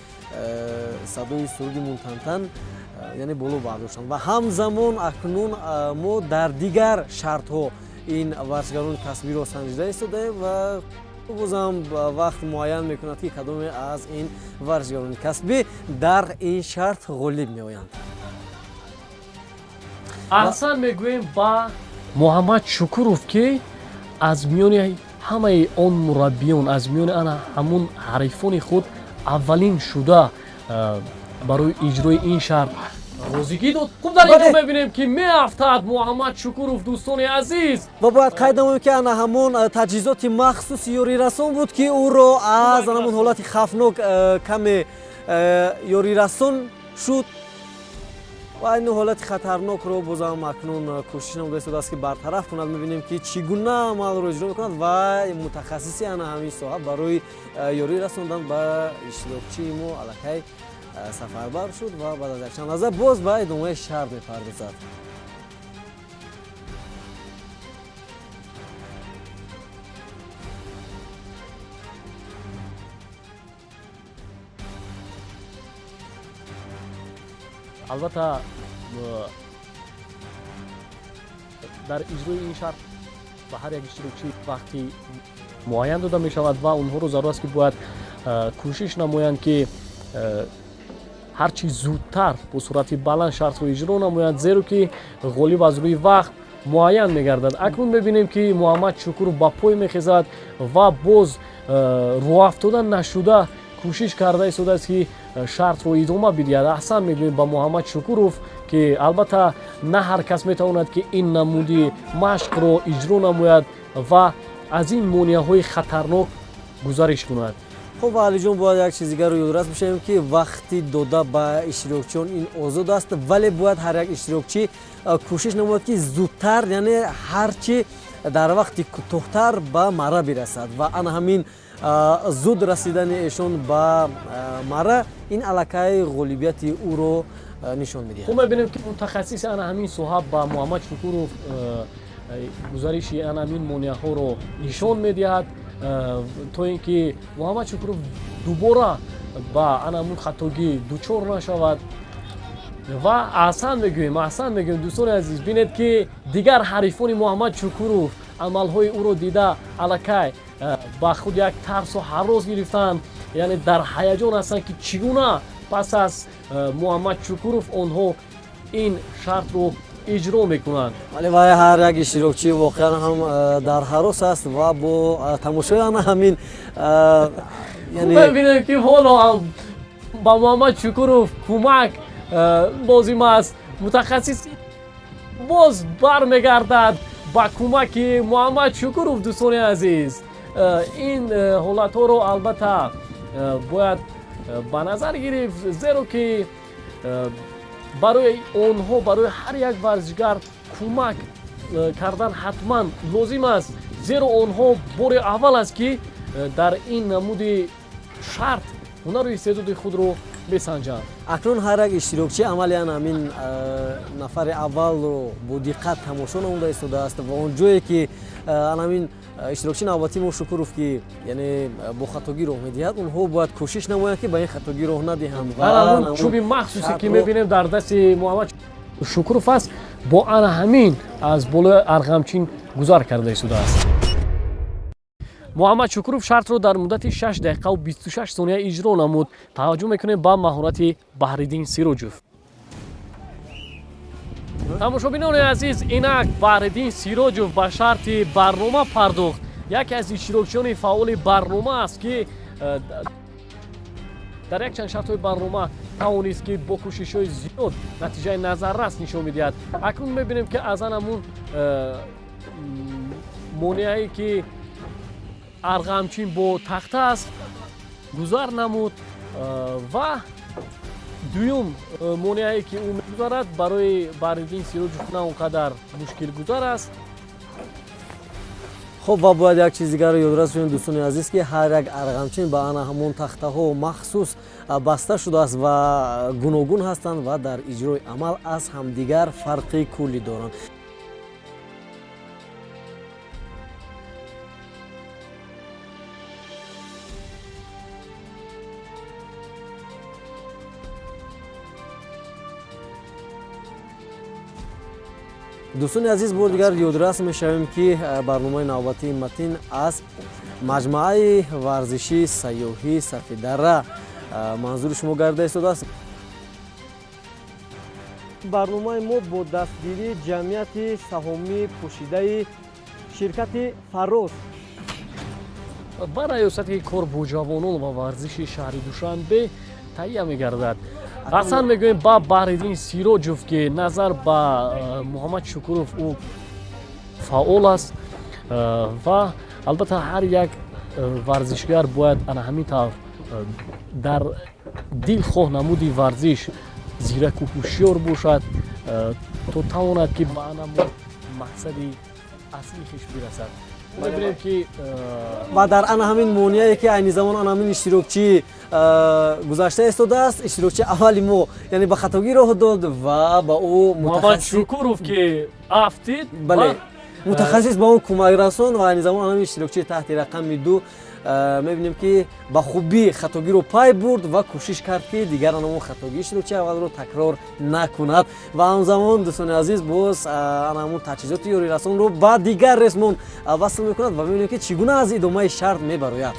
садои суруди мунтантан яъне боло бардоштанд. ва ҳамзамон акнун мо дар дигар шартҳо ин варзишгарони касбиро санҷида истодаем ва бозам вақт муайян мекунад ки кадоме аз ин варзишгарони касбӣ дар ин шарт ғолиб меоянд. аҳсан мегӯем ба муҳаммад шукуров ки аз миёни ҳамаи он мураббиён, аз миёни ҳамон ҳарифони худ аввалин шуда барои иҷрои ин шарт розигӣ дод. хуб, дар инҷо мебинем ки меафтад муҳаммад шукуров, дӯстони азиз. ва бояд қайд намоем ки ана ҳамон таҷҳизоти махсуси ёрирасон буд ки ӯро аз ҳамон ҳолати хавфнок каме ёрирасон шуд. ва ин ҳолати хатарнокро бозам акнун кӯшиш намуда истодааст ки бартараф кунад. мебинем ки чӣ гуна амалро иҷро мекунад ва мутахассиси ана ҳамин соҳа барои ёрӣ расондан ба иштирокчии мо аллакай сафарбар шуд ва баъд аз якчанд лаҳза боз ба идомаи шарт мепардозад. албатта дар иҷрои ин шарт ба ҳар як иштирокчӣ вақти муайян дода мешавад ва онҳоро зарур аст ки бояд кӯшиш намоянд ки ҳарчи зудтар бо суръати баланд шартро иҷро намоянд, зеро ки ғолиб аз рӯи вақт муайян мегардад. акнун мебинем ки муҳаммад шукуров ба пой мехезад ва боз рӯафтода нашуда кӯшиш карда истодааст ки шартро идома бидиҳад. аҳсан мегӯем ба муҳаммад шукуров ки албатта на ҳар кас метавонад ки ин намуди машқро иҷро намояд ва аз ин монеаҳои хатарнок гузариш кунад. خب علی جون باید یک چیز دیگر رو یادرس بشیم که وقتی داده به اشتراکچیان این آزاد است، ولی باید هر یک اشتراکچی کوشش نماید که زودتر، یعنی هرچی در وقتی کوتاه‌تر به مره برسد و آن همین زود رسیدن ایشون به مره این علاقه غالبیت او رو نشان میده. خب می‌بینیم که متخصص آن همین صاحب با محمد شکورов گزارش آن همین مونیاها رو نشان میدهد تا اینکه محمد شکورов دوباره با آن همون خطاگی دچار نشود. و احسن میگویم دوستان عزیز، بینید که دیگر حریفان محمد شکورов عملهای او رو دیده الکی با خود یک ترس و هراس گرفتند، یعنی در هیجان هستند که چگونه پس از محمد شکورov آنها این شرط رو اجرا میکنند. ولی وای هر یک اشتراکچی واقعا هم در هراس است و با تماشای آن همین یعنی ببینید که حالا با محمد شکورov کمک لازم است. متخصص باز برمیگردد با کمک محمد شکورov. دوستان عزیز، این حالت ها رو البته باید به نظر گرفت، زیرا که برای آنها، برای هر یک ورزشگر کمک کردن حتما لازم است، زیرا آنها بار اول است که در این نمود شرط هنر و استعداد خود رو بسنجند. اکنون هر یک اشتراکچی عملیاً همین نفر اول رو با دقت تماشا نموده ایستاده است و اونجایی که همین اشتراکچی نوبتی ما شکورov که یعنی با خطاگی راه میدهد، اونها باید کوشش نمایند که با این خطاگی راه ندهند. و اون چوبی مخصوصی که میبینیم در دست محمد شکورov است، با آن همین از بالای ارغمچین گذار کرده ایستاده است. محمد شکورov شرط رو در مدت 6 دقیقه و 26 ثانیه اجرا نمود. توجه میکنیم با مهارت بحرالدین سیروجوف. تماشابینان عزیز، اینک بحرالدین سیروجوف به شرط برنامه پرداخت. یکی از اشتراکچیان فعال برنامه است که در یک چند شرط برنامه توانست که با کوشش‌های زیاد نتیجه نظررس نشان میدهد. اکنون میبینیم که از همون مانعی که ارغمچین با تخته است گذار نمود و دویم مانعی که او میگذارد برای بحرالدین سیروجوف نه اونقدر مشکل گذار است. خب و باید یک چیز دیگر رو یادرس کنیم دوستان عزیز که هر یک ارغمچین با آن همون تخته ها مخصوص بسته شده است و گوناگون هستند و در اجرای عمل از همدیگر فرقی کلی دارند. دوستان عزیز، بار دیگر یادرس میشویم که برنامه نوبتی متین از مجموعه ورزشی سیاحی سفیددره منظور شما گرده ایستاده است. برنامه ما با دستگیری جمعیت سهامی پوشیده شرکت فراز با ریاست کار با جوانان و ورزش شهر دوشنبه تهیه میگردد. اصلا میگویم با بحرالدین سیروجوف که نظر با محمد شکورov او فعال است و البته هر یک ورزشگر باید همین طور در دل خواه نمودی ورزش زیرک و هوشیار باشد تا تواند که به مقصد اصلی خویش برسد. می‌بینیم که و در آن همین مانعی که عین زمان آن همین اشتراکچی گذشته ایستاده است، اشتراکچی اولی ما یعنی به خطاگی راه داد و با او محمد شکورov که افتید، بله متخصص با اون کمک رساند و عین زمان آن همین اشتراکچی تحت رقم 2 می‌بینیم که با خوبی خطاگی رو پای برد و کوشش کرد که دیگر آن خطاگی اشتراکچی اول رو تکرار نکند و آن زمان دوستان عزیز باز آن همون تجهیزات یاری رسان رو با دیگر رسمون وصل میکند و می‌بینیم که چگونه از ادامه شرط میبراید.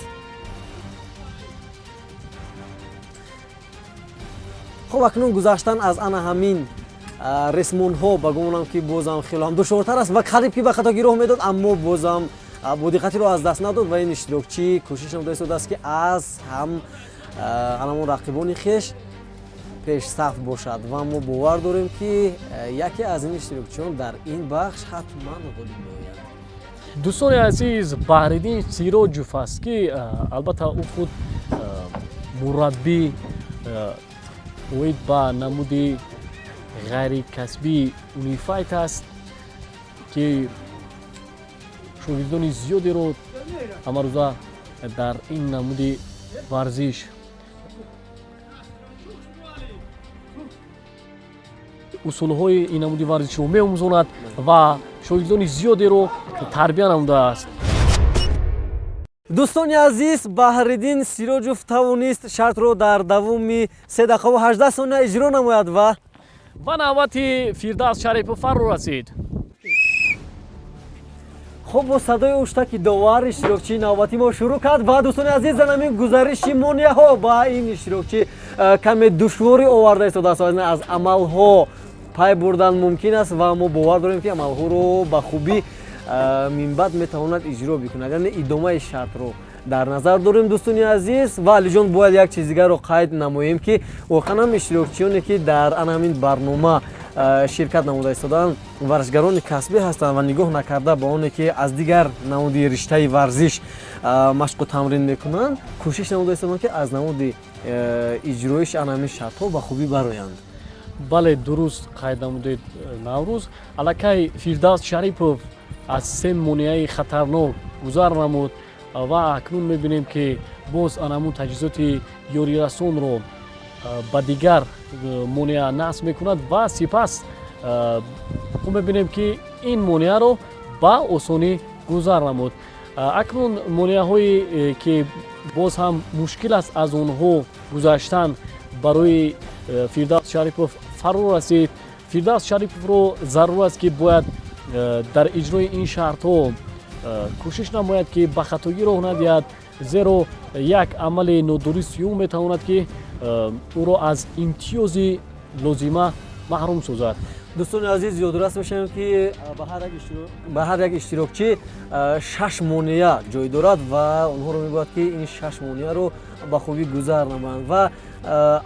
خب اکنون گذشتن از آن همین رسمون ها بگویم که بازم خیلی هم دشوارتر است و قریب که به خطاگی راه میداد، اما بازم با دقتی رو از دست نداد و این اشتراکچی کوشش نموده ایستاده است که از همون رقیبان خویش پیش صف باشد و ما باور داریم که یکی از این اشتراکچیان در این بخش حتما غالب می‌آید. دوستان عزیز، بحرالدین سیروجوف است که البته او خود мураббӣ оид ба намуди ғайрикасбии унифайт аст ки шогирдони зиёдеро амарӯза дар ин намуди варзиш усулҳои ин намуди варзишро меомӯзонад ва шогирдони зиёдеро тарбия намудааст. дӯстони азиз, баҳриддин сироҷов тавонист шартро дар давоми 3 дақиқаву 18 сония иҷро намояд ва навбати Фирдавс Шарипов фаро расид. хуб, бо садои уштаки довар иштирокчии навбатӣ мо шурӯъ кард ва дӯстони азиз дар ҳамин гузариши монияҳо ба ин иштирокчӣ каме душворӣ оварда истодааст. Аз амалҳо пай бурдан мумкин аст ва мо бовар дорем ки амалҳоро ба хубӣ минбаъд метавонад иҷро бикунад, яъне идомаи шартро дар назар дорем. дӯстони азиз, ва алиҷон бояд як чизи дигарро қайд намоем ки воқеан ҳам иштирокчиёне ки дар ҳамин барнома ширкат намуда истодаанд варзишгарони касбӣ ҳастанд ва нигоҳ накарда ба оне ки аз дигар намуди риштаи варзиш машқу тамрин мекунанд, кӯшиш намуда истоданд ки аз намуди иҷроиши ҳамин шартҳо ба хубӣ бароянд. бале, дуруст қайд намудед Наврӯз. Аллакай Фирдавс Шарипов аз 3 монеаи хатарнок гузар намуд ва акнун мебинем ки боз анамун таҷҳизоти ёрирасонро ба дигар монеа насб мекунад ва сипас мебинем ки ин монеаро ба осонӣ гузар намуд. акнун монеаҳое ки боз ҳам мушкил аст аз онҳо гузаштан барои Фирдавс Шарипов фаро расид. Фирдавс Шариповро зарур аст ки бояд дар иҷрои ин шартҳо кӯшиш намояд ки ба хатогӣ роҳ надиҳад, зеро як амали нодуруст ё метавонад ки ӯро аз имтиёзи лозима маҳрум созад. дӯстони азиз, ёдорас мешавем ки ба ҳар як иштирокчӣ 6 монеа ҷой дорад ва онҳоро мебояд ки ин 6 монеаро ба хубӣ гузар намоянд ва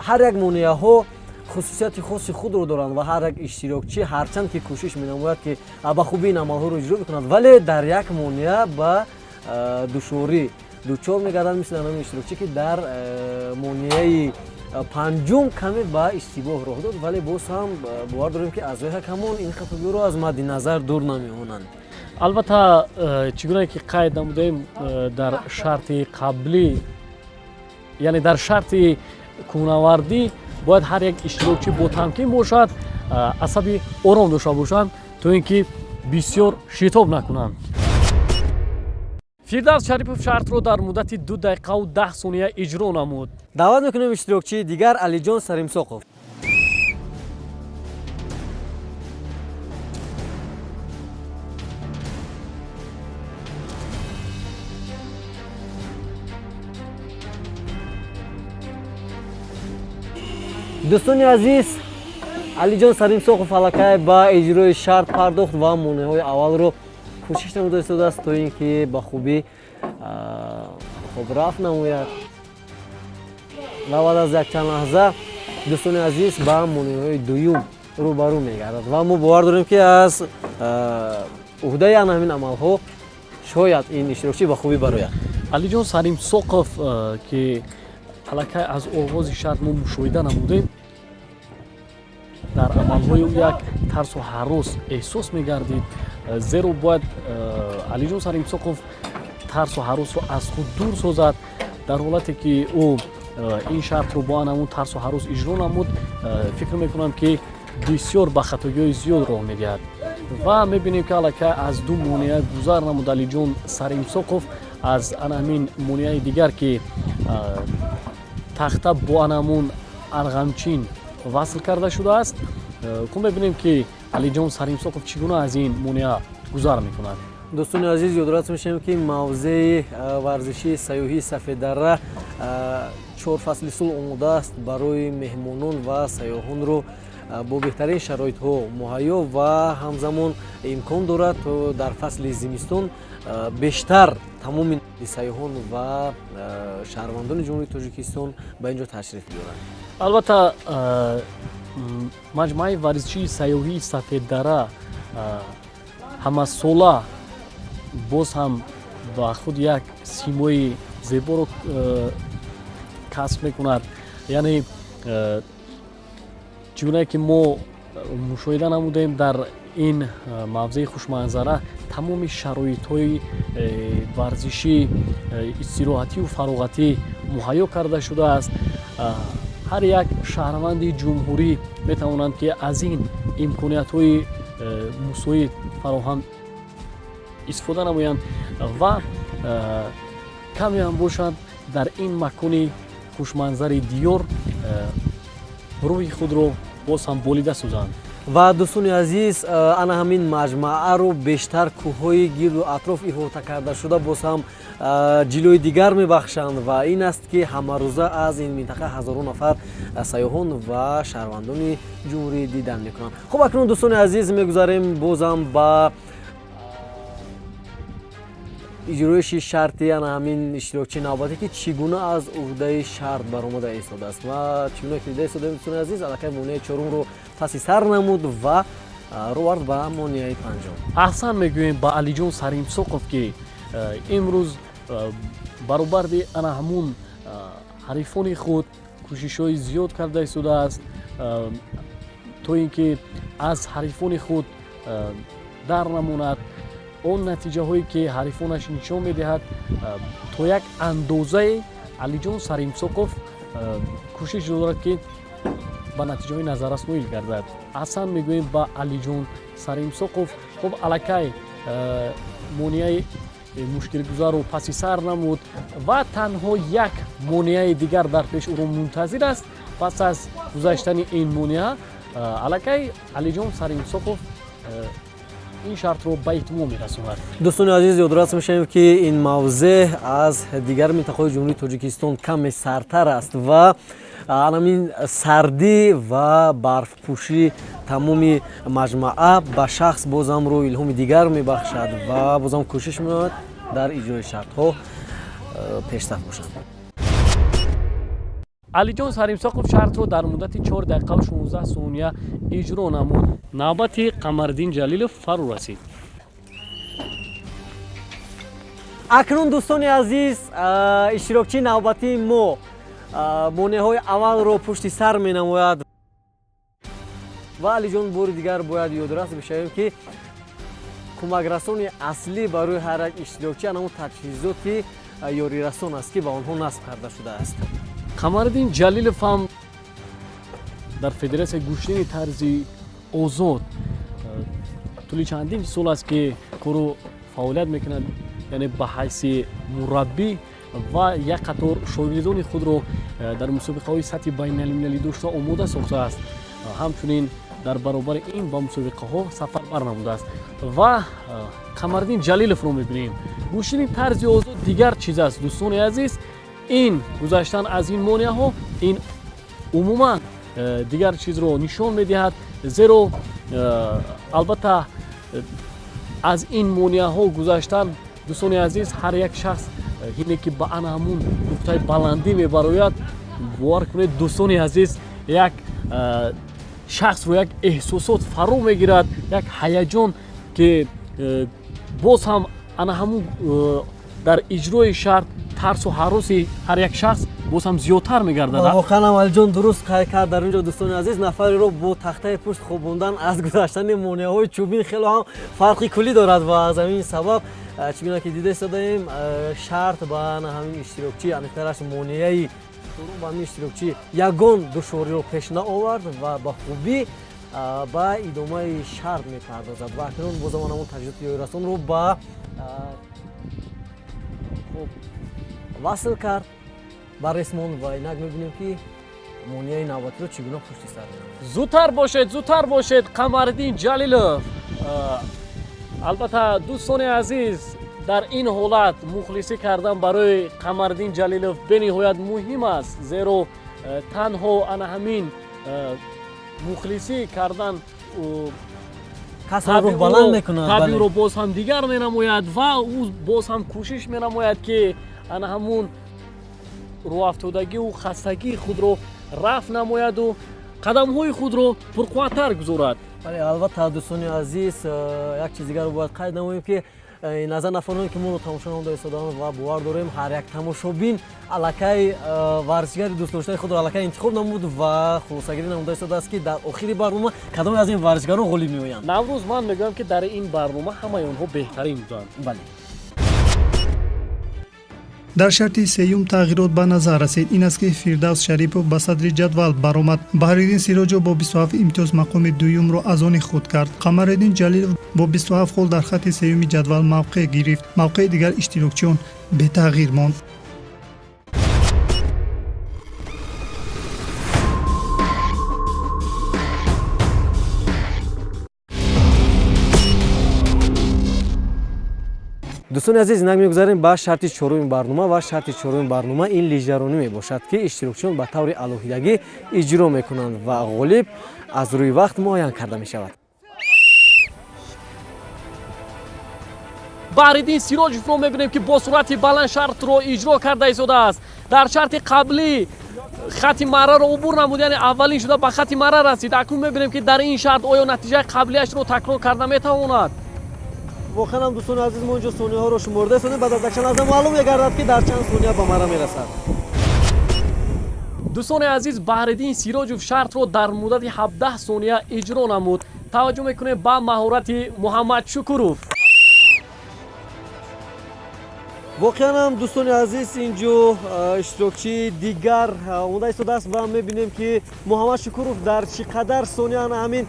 ҳар як монеаҳо хусусияти хоси худро доранд ва ҳар як иштирокчӣ ҳарчанд ки кӯшиш менамояд ки ба хубӣ ин амалҳоро иҷро бикунад, вале дар як монеа ба душворӣ дучор мегардад, мисли ҳамин иштирокчӣ ки дар монеаи панҷум каме ба иштибоҳ роҳ дод, вале боз ҳам бовар дорем ки аъзои ҳакамон ин хатогиҳоро аз мадди назар дур намеонанд. албатта чӣ гуне ки қайд намудаем дар шарти қаблӣ, яъне дар шарти кӯҳнавардӣ бояд ҳар як иштирокчӣ бо тамкин бошад, асаби ором дошта бошанд, то ин ки бисёр шитоб накунанд. Фирдавс Шарипов шартро дар муддати 2 дақиқаву 10 сония иҷро намуд. даъват мекунем иштирокчии дигар Алиҷон Саримсоқов. дӯстони азиз, Алиҷон Саримсоқов аллакай ба иҷрои шарт пардохт ва монеаҳои аввалро кӯшиш намуда истодааст то ин ки ба хубӣ рафт намояд. ва баъд аз якчанд лаҳза дӯстони азиз ба монеаҳои дуюм рӯбарӯ мегардад ва мо бовар дорем ки аз уҳдаи ҳамин амалҳо шояд ин иштирокчӣ ба хубӣ барояд. Алиҷон Саримсоқов ки аллакай аз оғози шарт мо мушоҳида намудем, дар амалҳои ӯ як тарсу ҳарос эҳсос мегардид, зеро бояд Алиҷон Саримсоқов тарсу ҳаросро аз худ дур созад. дар ҳолате ки ӯ ин шартро бо анамун тарсу ҳарос иҷро намуд, фикр мекунам ки бисёр ба хатогиҳои зиёд роҳ медиҳад ва мебинем ки аллакай аз 2 монеа гузар намуд Алиҷон Саримсоқов аз анамин монеаи дигар ки тахта бо анамун арғамчин васл карда шудааст. Ку мебинем ки Алиҷон Саримсоқов чӣ гуна аз ин монеа гузар мекунад. дӯстони азиз, ёдорас мешавем ки мавзеи варзишии саёҳии Сафеддара 4 фасли сулҳ омодааст барои меҳмонон ва сайёҳонро бо беҳтарин шароитҳо муҳайё ва ҳамзамон имкон дорад то дар фасли зимистон бештар тамоми сайёҳон ва шаҳрвандони ҷумҳурии Тоҷикистон ба ин ҷо ташриф биёранд. албатта маҷмӯаи варзишии сайёҳии Сафеддара ҳамасола боз ҳам ба худ як симои зеборо کسب میکند. یعنی چگونه که ما مشاهده نمودیم در این موضع خوشمنظره تمام شرایط های ورزشی استراحتی و فراغتی مهیا کرده شده است. هر یک شهروند جمهوری میتوانند که از این امکانیت های مساعد فراهم استفاده نمایند و کمی هم باشند در این مکان خوشمنظر دیار روی خود رو باز هم بولیده سازند. و دوستان عزیز، انا همین مجموعه رو بیشتر کوههای گرد و اطراف احاطه کرده شده باز هم جلوی دیگر میبخشند و این است که همه روزه از این منطقه هزاران نفر سیاحان و شهروندان جمهوری دیدن میکنند. خب اکنون دوستان عزیز میگذاریم بازم با اجرای شرطی همین اشتراکچی نوبتی که چگونه از عهده شرط برآمده ایستاده است و چگونه که دیده ایستاده دوستان عزیز علاقه مونیه چهارم رو پس سر نمود و روارد به مونیه پنجم. احسن میگوییم با علی جان سریمساقov که امروز برابر انا همون حریفان خود کوشش های زیاد کرده ایستاده است تا اینکه از حریفان خود در نموند اون نتیجه هایی که حریفانش نشان میدهد تا یک اندازه علی جان سریمساقov کوشش دارد که به نتیجه های نظررسانی گردد. اصلا میگوییم با علی جان سریمساقov خب الکی مونیه مشکل گذار رو پس سر نمود و تنها یک مونیه دیگر در پیش او رو منتظر است. پس از گذشتن این مونیه الکی علی جان سریمساقov این شرط رو به اتمام میرساند. دوستان عزیز یادداشت میشیم که این موضع از دیگر منطقه‌های جمهوری تاجیکستان کم سرتر است و همین سردی و برف پوشی تمام مجموعه به شخص بازم رو الهام دیگر میبخشد و بازم کوشش می‌کند در اجرای شرط ها پیشرفت باشند. علی جان سریمساقov شرط رو در مدت 4 دقیقه و 16 ثانیه اجرا نمود. نوبت قمردین جلیلov فرو رسید. اکنون دوستان عزیز اشتراکچی نوبتی ما مونیه های اول رو پشت سر می نماید و علی جان بار دیگر باید یادداشت بشویم که کمک رسان اصلی برای هر یک اشتراکچی همون تجهیزات یاری رسان است که به آنها نصب کرده شده است. قمردین جلیلov هم در فدراسیون گوشتن طرزی آزاد طولی چندین سال است که کارو فعالیت میکند، یعنی به حیث مربی و یک قطار شاگردان خود رو در مسابقه های سطح بین المللی داشته آماده ساخته است. همچنین در برابر این با مسابقه ها سفر برنموده است و قمردین جلیلov رو میبینیم. گوشتن طرزی آزاد دیگر چیز است دوستان عزیز. این گذشتن از این مونیه ها این عموما دیگر چیز رو نشان میدهد، زیرا البته از این مونیه ها گذشتن دوستان عزیز هر یک شخص اینه که با آن همون نقطه بلندی میبراید. باور کنید دوستان عزیز یک شخص رو یک احساسات فرو میگیرد، یک هیجان که باز هم آن همون در اجرای شرط ترس و هراسی هر یک شخص باز هم زیادتر میگردد. واقعا علی جان درست کرد در اینجا دوستان عزیز. نفری رو با تخته پشت خوابوندن از گذشتن مونیه های چوبین خیلی هم فرقی کلی دارد و از همین سبب چگونه که دیده استادیم شرط با همین اشتراکچی انیترش مونیه با همین اشتراکچی یگان دشواری رو پیش نآورد و با خوبی با ادامه شرط میپردازد و اکنون با زمان همون تجهیزات یاری رسان رو با وصل کرد با رسمون و اینک میبینیم که مونیه نوبتی رو چگونه پشت سر می‌نماید. زودتر باشید قمردین جلیلov. البته دوستان عزیز در این حالت مخلصی کردن برای قمردین جلیلov به نهایت مهم است، زیرا تنها آن همین مخلصی کردن کس رو بلند میکند، طبیع رو باز هم دیگر مینماید و او باز هم کوشش مینماید که آن همون رو افتادگی و خستگی خود رو رفع نماید و قدم های خود رو پرقوتر گذارد. ولی البته دوستان عزیز یک چیز دیگر رو باید قید نماییم که назар нафароне ки моро тамошо намуда истодаанд ва бовар дорем ҳар як тамошобин аллакай варзишгари дӯстдоштаи худро аллакай интихоб намуд ва хулосагирӣ намуда истодааст ки дар охири барнома кадоме аз ин варзишгарон ғолиб меоянд. наврӯз ман мегӯям ки дар ин барнома ҳамаи онҳо беҳтарин буданд. бале дар шарти сеюм тағйирот ба назар расид. ин аст ки Фирдавс Шарипов ба садри ҷадвал баромад. Баҳриддин Сироҷов бо 27 имтиёз мақоми дуюмро аз они худ кард. Қамариддин Ҷалилов бо 27 хол дар хатти сеюми ҷадвал мавқеъ гирифт. мавқеъи дигар иштирокчиён бетағйир монд. дӯстони азиз, инак мегузарем ба шарти чоруми барнома ва шарти чоруми барнома ин лижаронӣ мебошад ки иштирокчиён ба таври алоҳидагӣ иҷро мекунанд ва ғолиб аз рӯи вақт муайян карда мешавад. баҳриддин сироҷовро мебинем ки бо суръати баланд шартро иҷро карда истодааст. дар шарти қаблӣ хати марраро убур намуд, яъне аввалин шуда ба хати марра расид. акнун мебинем ки дар ин шарт оё натиҷаи қаблиашро такрор карда метавонад. воқеан ҳам дӯстони азиз мо инҷо сониyaҳоро шуморда истодем. баъд аз якчанд лаҳза маълум мегардад ки дар чанд сония ба марра мерасад. дӯстони азиз, баҳриддин сироҷов шартро дар муддати 17 сония иҷро намуд. таваҷҷӯҳ мекунем ба маҳорати муҳаммад шукуров. воқеан ҳам дӯстони азиз инҷо иштирокчии дигар омода истодааст ва мебинем ки муҳаммад шукуров дар чӣ қадар сония ҳамин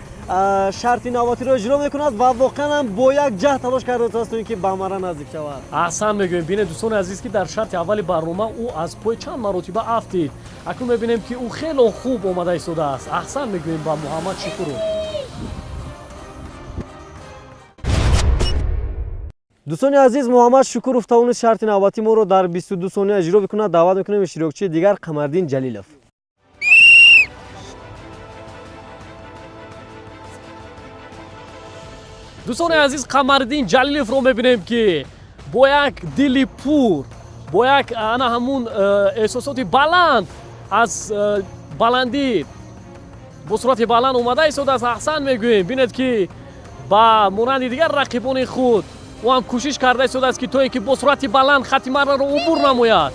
шарти навбатиро иҷро мекунад ва воқеан ҳам бо як ҷаҳд талош кардааст то ин ки ба марра наздик шавад. аҳсан мегӯем. бинед дӯстони азиз ки дар шарти аввали барнома ӯ аз пои чанд маротиба афтид. акнун мебинем ки ӯ хело хуб омада истодааст. аҳсан мегӯем ба муҳаммад шукуров. дӯстони азиз, муҳаммад шукуров тавонист шарти навбатии моро дар 22 сония иҷро бикунад. даъват мекунем иштирокчии дигар Қамариддин Ҷалилов. дӯстони азиз, Қамариддин Ҷалиловро мебинем ки бо як дили пур, бо як ана ҳамун эҳсосоти баланд аз баландӣ бо суръати баланд омада истодааст. аҳсан мегӯем. бинед ки ба монанди дигар рақибони худ ӯ ҳам кӯшиш карда истодааст ки то ин ки бо суръати баланд хати марраро убур намояд.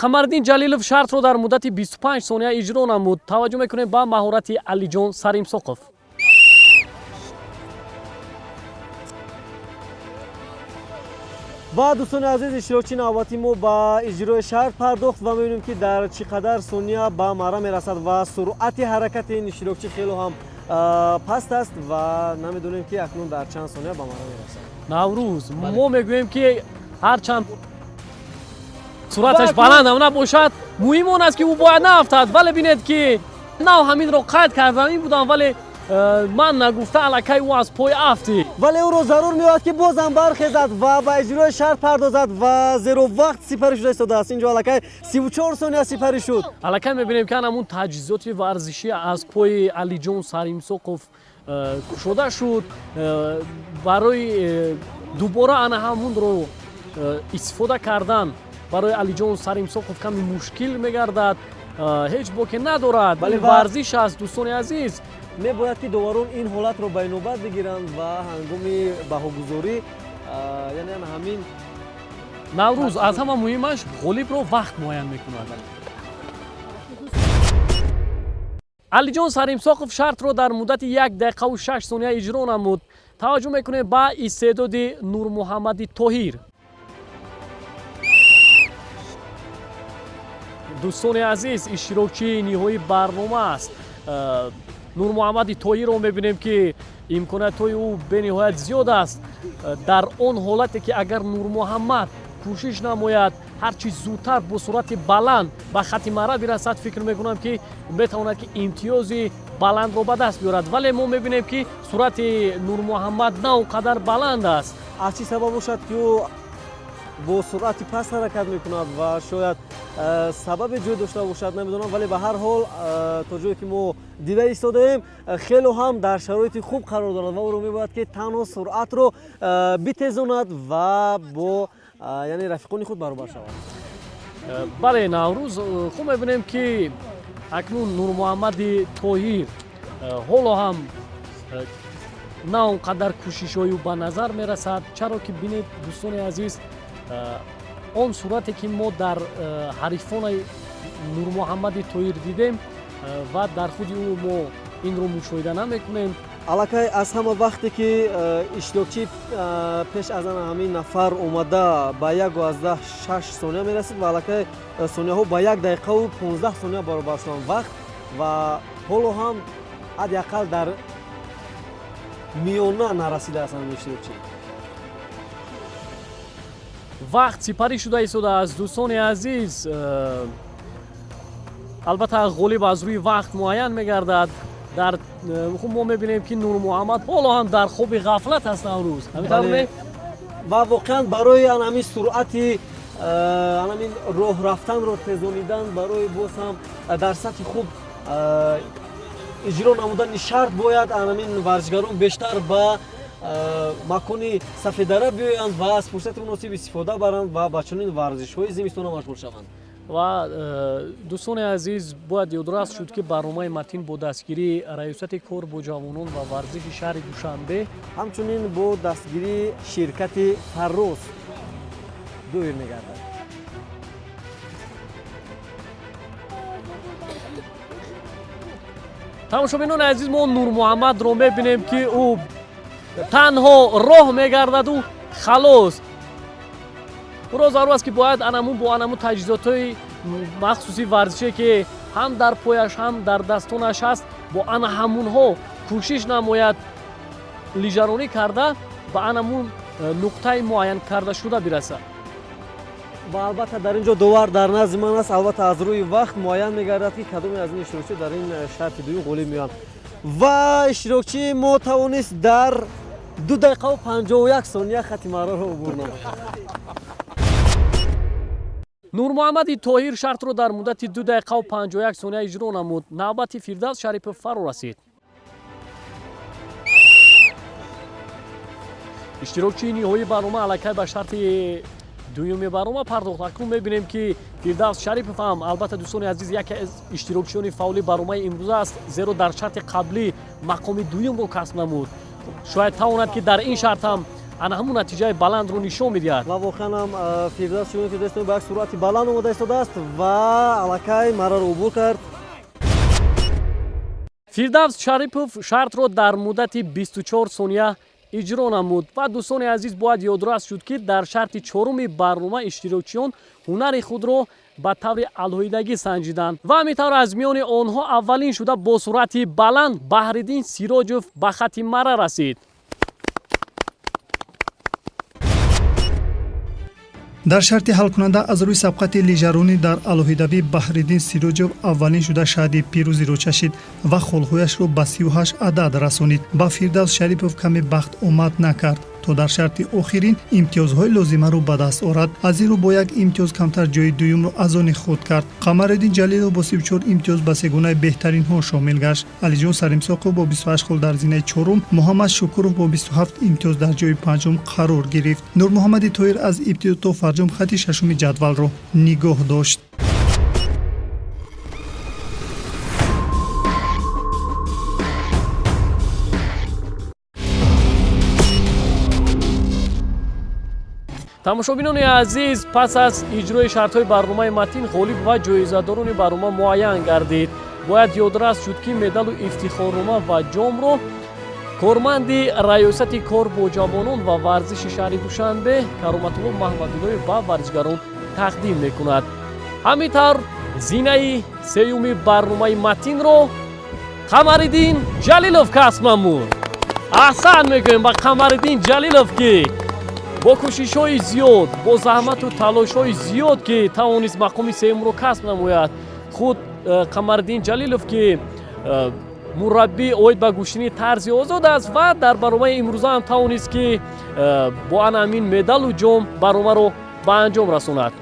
Қамариддин Ҷалилов шартро дар муддати 25 сония иҷро намуд. таваҷҷӯҳ мекунем ба маҳорати Алиҷон Саримсоқов. ва дӯстони азиз, иштирокчии навбатии мо ба иҷрои шарт пардохт ва мебинем ки дар чӣ қадар сония ба марра мерасад ва суръати ҳаракати ин иштирокчӣ хело ҳам паст аст ва намедонем ки акнун дар чанд сония ба марра мерасад. наврӯз мо мегӯем ки ҳарчанд суръаташ баланд ҳам набошад, муҳим он аст ки ӯ бояд наафтад. вале бинед ки нав ҳаминро қайд кардамӣ будам, вале ман нагуфта аллакай ӯ аз пой афти. вале ӯро зарур меояд ки бозам бархезад ва ба иҷрои шарт пардозад ва зеро вақт сипарӣ шуда истодааст. инҷо аллакай 34 сония сипарӣ шуд. аллакай мебинем ки анамун таҷҳизоти варзишӣ аз пои Алиҷон Саримсоқов кушода шуд. барои дубора ана ҳамунро истифода кардан барои Алиҷон Саримсоқов ками мушкил мегардад. ҳеҷ боке надорад. варзиш аст дӯстони азиз. мебояд ки доварон ин ҳолатро ба инобат бигиранд ва ҳангоми баҳогузорӣ яъне ҳамин наврӯз аз ҳама муҳимаш ғолибро вақт муайян мекунад. Алиҷон Саримсоқов шартро дар муддати 1 дақиқаву 6 сония иҷро намуд. таваҷҷӯҳ мекунем ба истеъдоди Нурмуҳаммади Тоҳир. дӯстони азиз, иштирокчии ниҳоии барнома аст. Нурмуҳаммади Тоҳирро мебинем ки имкониятҳои ӯ бениҳоят зиёд аст. дар он ҳолате ки агар Нурмуҳаммад кӯшиш намояд ҳарчи зудтар бо суръати баланд ба хати марра бирасад, фикр мекунам ки метавонад ки имтиёзи баландро ба даст биёрад. вале мо мебинем ки суръати Нурмуҳаммад на он қадар баланд аст. аз чӣ сабаб бошад ки ӯ бо суръати паст ҳаракат мекунад ва шояд сабаби ҷой дошта бошад, намедонам, вале ба ҳар ҳол то ҷое ки мо дида истодаем хело ҳам дар шароити хуб қарор дорад ва ӯро мебояд ки танҳо суръатро битезонад ва бо яъне рафиқони худ баробар шавад. бале, наврӯз хуб мебинем ки акнун Нурмуҳаммади Тоҳир ҳоло ҳам на он қадар кӯшишҳои ӯ ба назар мерасад. чаро ки бинед дӯстони азиз, он сурате ки мо дар ҳарифонаи Нурмуҳаммади Тоҳир дидем ва дар худи ӯ мо инро мушоҳида намекунем. аллакай аз ҳама вақте ки иштирокчӣ пеш аз ан ҳамин нафар омада ба 1:16 сония мерасид ва аллакай сонияҳо ба 1 дақиқаву 15 сония баробар шуданд вақт ва ҳоло ҳам ҳадақал дар миёна нарасидааст ҳамин иштирокчӣ. вақт сипарӣ шуда истодааст. дӯстони азиз, албатта ғолиб аз рӯи вақт муайян мегардад. дар мо мебинем ки Нурмуҳаммад ҳоло ҳам дар хоби ғафлат аст ҳанӯз. ва воқеан барои анҳамин суръати анҳамин роҳ рафтанро тезонидан барои боз ҳам дар сатҳи хуб иҷро намудани шарт бояд анҳамин варзишгарон бештар ба макони сафедара биёянд ва аз фурсати муносиб истифода баранд ва ба чунин варзишҳои зимистона машғул шаванд. ва дӯстони азиз, бояд ёдрас шуд ки барномаи матин бо дастгирии раёсати кор бо ҷавонон ва варзиши шаҳри Душанбе, ҳамчунин бо дастгирии ширкати Фарроз дуюр мегардад. тамошобинони азиз, мо Нурмуҳаммадро мебинем ки ӯ танҳо роҳ мегардаду халос. ӯро зарур аст ки бояд анамун бо анамун таҷҳизотҳои махсуси варзише ки ҳам дар пояш ҳам дар дастонаш ҳаст, бо ана ҳамунҳо кӯшиш намояд лижаронӣ карда ба анамун нуқтаи муайян карда шуда бирасад. ва албатта дар ин ҷо довар дар назди ман аст, албатта аз рӯи вақт муайян мегардад ки кадоме аз ин иштирокчӣ дар ин шарти дуюм ғолиб меоянд. ва иштирокчии мо тавонист дар 2 дақиқаву 51 сония хати маррорро убур намояд. Нурмуҳаммади Тоҳир шартро дар муддати 2 дақиқаву 51 сония иҷро намуд. навбати Фирдавс Шарипов фаро расид. иштирокчии ниҳоии барнома аллакай ба шарти дуюми барнома пардохт. акнун мебинем ки Фирдавс Шарипов ҳам албатта дӯстони азиз яке аз иштирокчиёни фаъоли барномаи имрӯза аст, зеро дар шарти қаблӣ мақоми дуюмро касб намуд. шояд тавонад ки дар ин шарт ҳам ана ҳамун натиҷаи баландро нишон медиҳад. ва воқеан ҳам Фирдавс чунин ки дастон ба як суръати баланд омода истодааст ва аллакай марраро убур кард. Фирдавс Шарипов шартро дар муддати 24 сония иҷро намуд. ва дӯстони азиз, бояд ёдрас шуд ки дар шарти чоруми барнома иштирокчиён ҳунари худро ба таври алоҳидагӣ санҷиданд ва ҳамин тавр аз миёни онҳо аввалин шуда бо суръати баланд Баҳриддин Сироҷов ба хати марра расид. дар шарти ҳалкунанда аз рӯи сабқати лижаронӣ дар алоҳидавӣ Баҳриддин Сироҷов аввалин шуда шаҳди пирӯзиро чашид ва холҳояшро ба 38 адад расонид. ба Фирдавс Шарипов каме бахт омад накард то дар шарти охирин имтиёзҳои лозимаро ба даст орад. аз ин рӯ бо як имтиёз камтар ҷои дуюмро аз они худ кард. Қамариддин Ҷалилов бо 34 имтиёз ба сегонаи беҳтаринҳо шомил гашт. Алиҷон Саримсоқов бо 28 хол дар зинаи чорум, Муҳаммад Шукуров бо 27 имтиёз дар ҷои панҷум қарор гирифт. Нурмуҳаммади Тоҳир аз ибтидо то фарҷом хати шашуми ҷадвалро нигоҳ дошт. тамошобинони азиз, пас аз иҷрои шартҳои барномаи матин ғолиб ва ҷоизадорони барнома муайян гардид. бояд ёдрас шуд ки медалу ифтихорнома ва ҷомро корманди раёсати кор бо ҷавонон ва варзиши шаҳри Душанбе Кароматулло Маҳмадуллоев ба варзишгарон тақдим мекунад. ҳамин тавр зинаи сеюми барномаи матинро Қамариддин Ҷалилов касб намуд. аҳсан мегӯем ба Қамариддин Ҷалилов ки бо кӯшишҳои зиёд, бо заҳмату талошҳои зиёд ки тавонист мақоми сеюмро касб намояд. худ Қамариддин Ҷалилов ки мураббӣ оид ба гӯштани тарзи озод аст ва дар барномаи имрӯза ҳам тавонист ки бо ана ҳамин медалу ҷом барномаро ба анҷом расонад.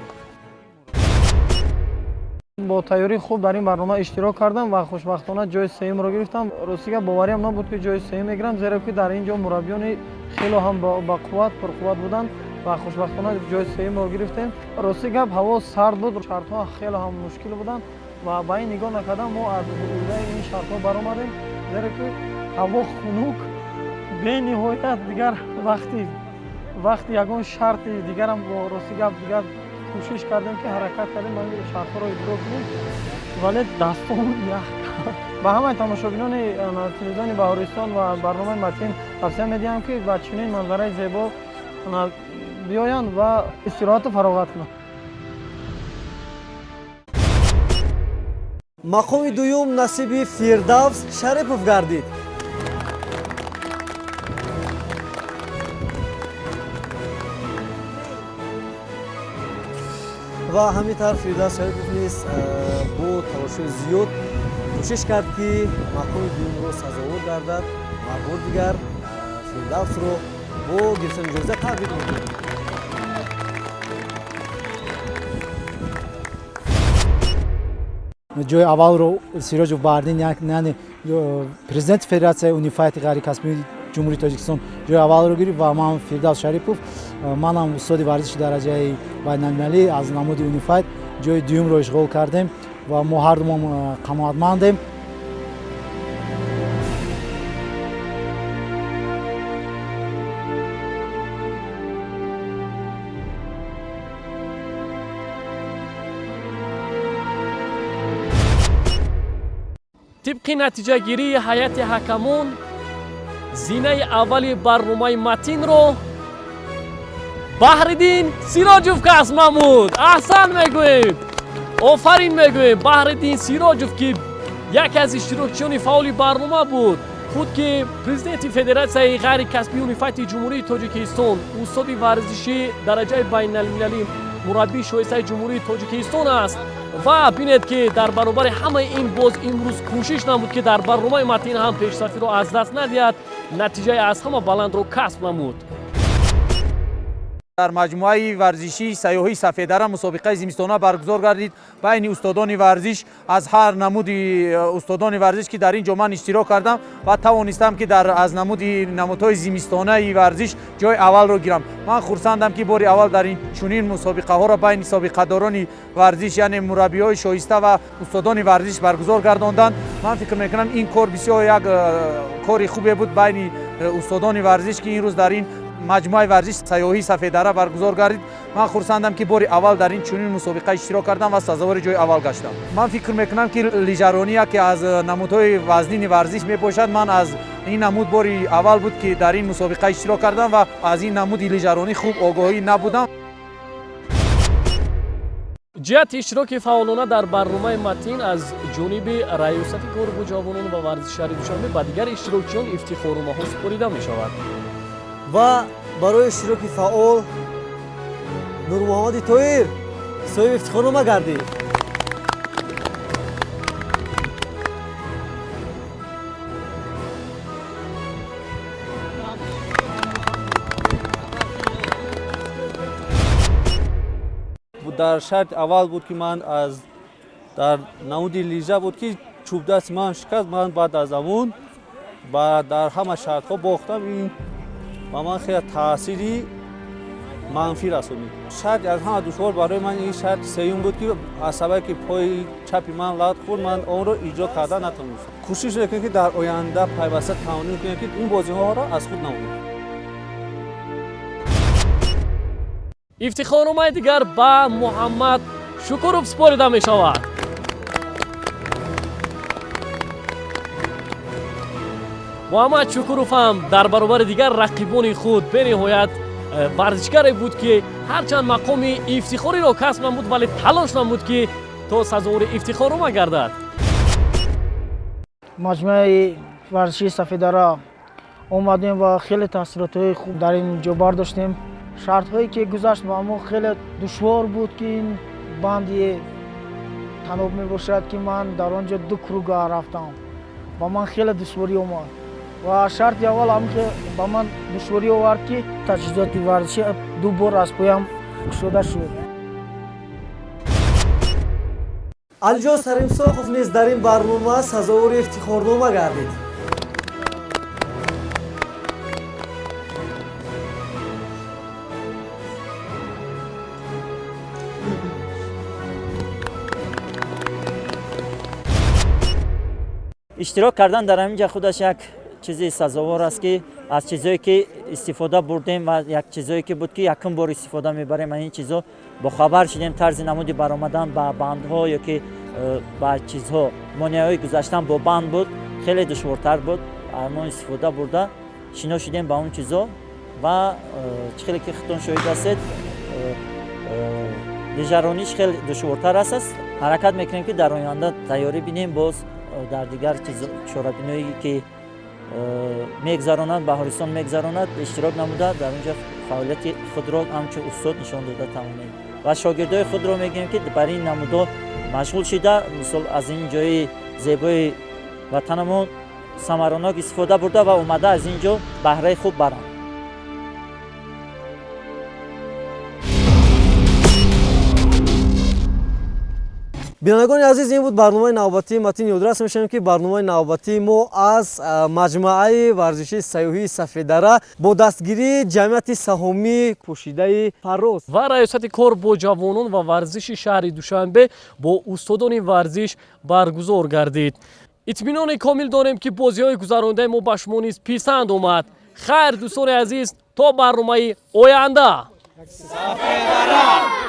бо тайёрии хуб дар ин барнома иштирок кардам ва хушбахтона ҷои сеюмро гирифтам. ростига бовариам набуд ки ҷои сеюм мегирам, зеро ки дар ин ҷо мураббиёни хело ҳам бақувват, пурқувват буданд ва хушбахтона ҷои сеюмро гирифтем. рости гап ҳаво сард буд, шартҳо хело ҳам мушкил буданд ва ба ин нигоҳ накардам мо аз ҳудудаи ин шартҳо баромадем, зеро ки ҳаво хунук бениҳоят дигар вақти ягон шарти дигарам бо рости гап дигар кӯшиш кардем ки ҳаракат кардем ман шартҳоро иҷро кунем вале дастон ях ба ҳамаи тамошобинони телевизиони Баҳористон ва барномаи Матин тавсия медиҳам ки ба чунин манзараи зебо биёянд ва истироҳату фароғат кунанд. мақоми дуюм насиби Фирдавс Шарипов гардид. ва ҳамин тавр Фирдавс Шарипов низ бо талоши зиёд кӯшиш кард ки мақоми дуюмро сазовор гардад ва бор дигар Фирдавсро бо гирифтани ҷоиза табрик мекунем. ҷои аввалро Сироҷов Баҳрдин яъне президенти Федератсияи Унифайти Ғайрикасбии Ҷумҳурии Тоҷикистон ҷои аввалро гирифт ва ман Фирдавс Шарипов манам устоди варзиши дараҷаи байналмилалӣ аз намуди Унифайт ҷои дуюмро ишғол кардем ва мо ҳардумон қаноатмандем. طبق نتیجه‌گیری هیئت حکمون زینه اولی برنامه متین رو بحردین سیراجوف کسب نمود. احسن میگویم، آفرین میگویم. بحردین سیراجوف که یکی از اشتراکچیان فعال برنامه بود، خود که پرزیدنت فدراسیای غیر کسبی اونیفایت جمهوری تاجیکستان، استاد ورزشی درجه بین المللی، مربی شایسته جمهوری تاجیکستان است و بینید که در برابر همه این باز امروز کوشش نمود که در برنامه متین هم پیشرفتی رو از دست ندهد، نتیجه از همه بلند رو کسب نمود. در مجموعه ورزشی سیاحی سفیدره مسابقه زمستانه برگزار گردید بین استادان ورزش از هر نمود استادان ورزش که در اینجا من اشتراک کردم و توانستم که در از نمودهای زمستانه ورزش جای اول رو گیرم. من خرسندم که بار اول در این چنین مسابقه ها را بین سابقه‌داران ورزش یعنی مربیای شایسته و استادان ورزش برگزار گرداندند. من فکر میکنم این کار بسیار یک کار خوبی بود بین استادان ورزش که این روز در این مجموعه ورزش سیاحی سفیدره برگزار گردید. من خرسندم که بار اول در این چنین مسابقه اشتراک کردم و سزاوار جای اول گشتم. من فکر میکنم که لیژرانی که از نمودهای وزنین ورزش میباشد، من از این نمود بار اول بود که در این مسابقه اشتراک کردم و از این نمود لیژرانی خوب آگاهی نبودم. جهت اشتراک فعالانه در برنامه متین از جانب ریاست کار جوانان و ورزشکاری دوشنبه به دیگر اشتراکیان افتخارنامه‌ها سپرده می شود. و برای اشتراک فعال نورمحمد طاهر صاحب افتخارنامه گردید. در شرط اول بود که من از در نمود لیژه بود که چوب دست من شکست. من بعد از اون و در همه شرط ها باختم. این و من خیلی تأثیری منفی رسونید. شرط از همه دشوار برای من این شرط سیوم بود که از سبب که پای چپی من لات خورد من اون رو ایجاد کردن نتونستم. کوشش میکنم که در آینده پیوسته تمرین کنم که این بازی ها را از خود نمونم. افتخارنامه دیگر با محمد شکروف سپرده می شود. محمد شکروف هم در برابر دیگر رقیبان خود به نهایت ورزشکاری بود که هرچند مقام افتخاری را کسب نمود ولی تلاش نمود که تا سزاوار افتخارنامه گردد. مجموعه ورزشی سفیدره اومدیم و خیلی تاثیرات خوب در اینجا برداشتیم. شرط‌هایی که گذشت با ما خیلی دشوار بود که این باندی تناب میباشد که من در آنجا 2 کروگ رفتم با من خیلی دشواری اومد و شرط اول هم که با من دشواری آورد که تجهیزات ورزشی 2 بار از پایم شده شد. الجاز سریمساخوف نیز در این برنامه سزاوار افتخارنامه گردید. اشتراک کردن در همینجا خودش یک چیزی سزاوار است که از چیزایی که استفاده بردیم و یک چیزایی که بود که یکم بار استفاده میبریم این چیزا با خبر شدیم طرز نمودی برآمدن با بندها یا که با چیزها مانعهای گذاشتن با بند بود خیلی دشوارتر بود ما استفاده برده شنا شدیم با اون چیزا و خیلی که خودتون شاهد هستید دیجرانیش خیلی دشوارتر است حرکت میکنیم که در آینده تیاری بینیم باز در دیگر چیز چاره‌بینایی که میگذرانند بهارستان میگذرانند اشتراک نموده در اونجا فعالیت خود را همچون استاد نشان داده توانید و شاگردای خود را میگیم که برای این نموده مشغول شده مثلا از این جای زیبای وطنمون ثمراناک استفاده برده و اومده از اینجا بهره خوب برند. بینندگان عزیز این بود برنامه نوبتی متین یادرس میشیم که برنامه نوبتی ما از مجموعه ورزشی سیاحی سفیددره با دستگیری جمعیت سهامی پوشیده فراز و ریاست کار با جوانان و ورزش شهر دوشنبه با استادان ورزش برگزار گردید. اطمینان کامل داریم که بازی‌های گذرانده ما به شما نیز پسند آمد. خیر دوستان عزیز تا برنامه آینده. سفیددره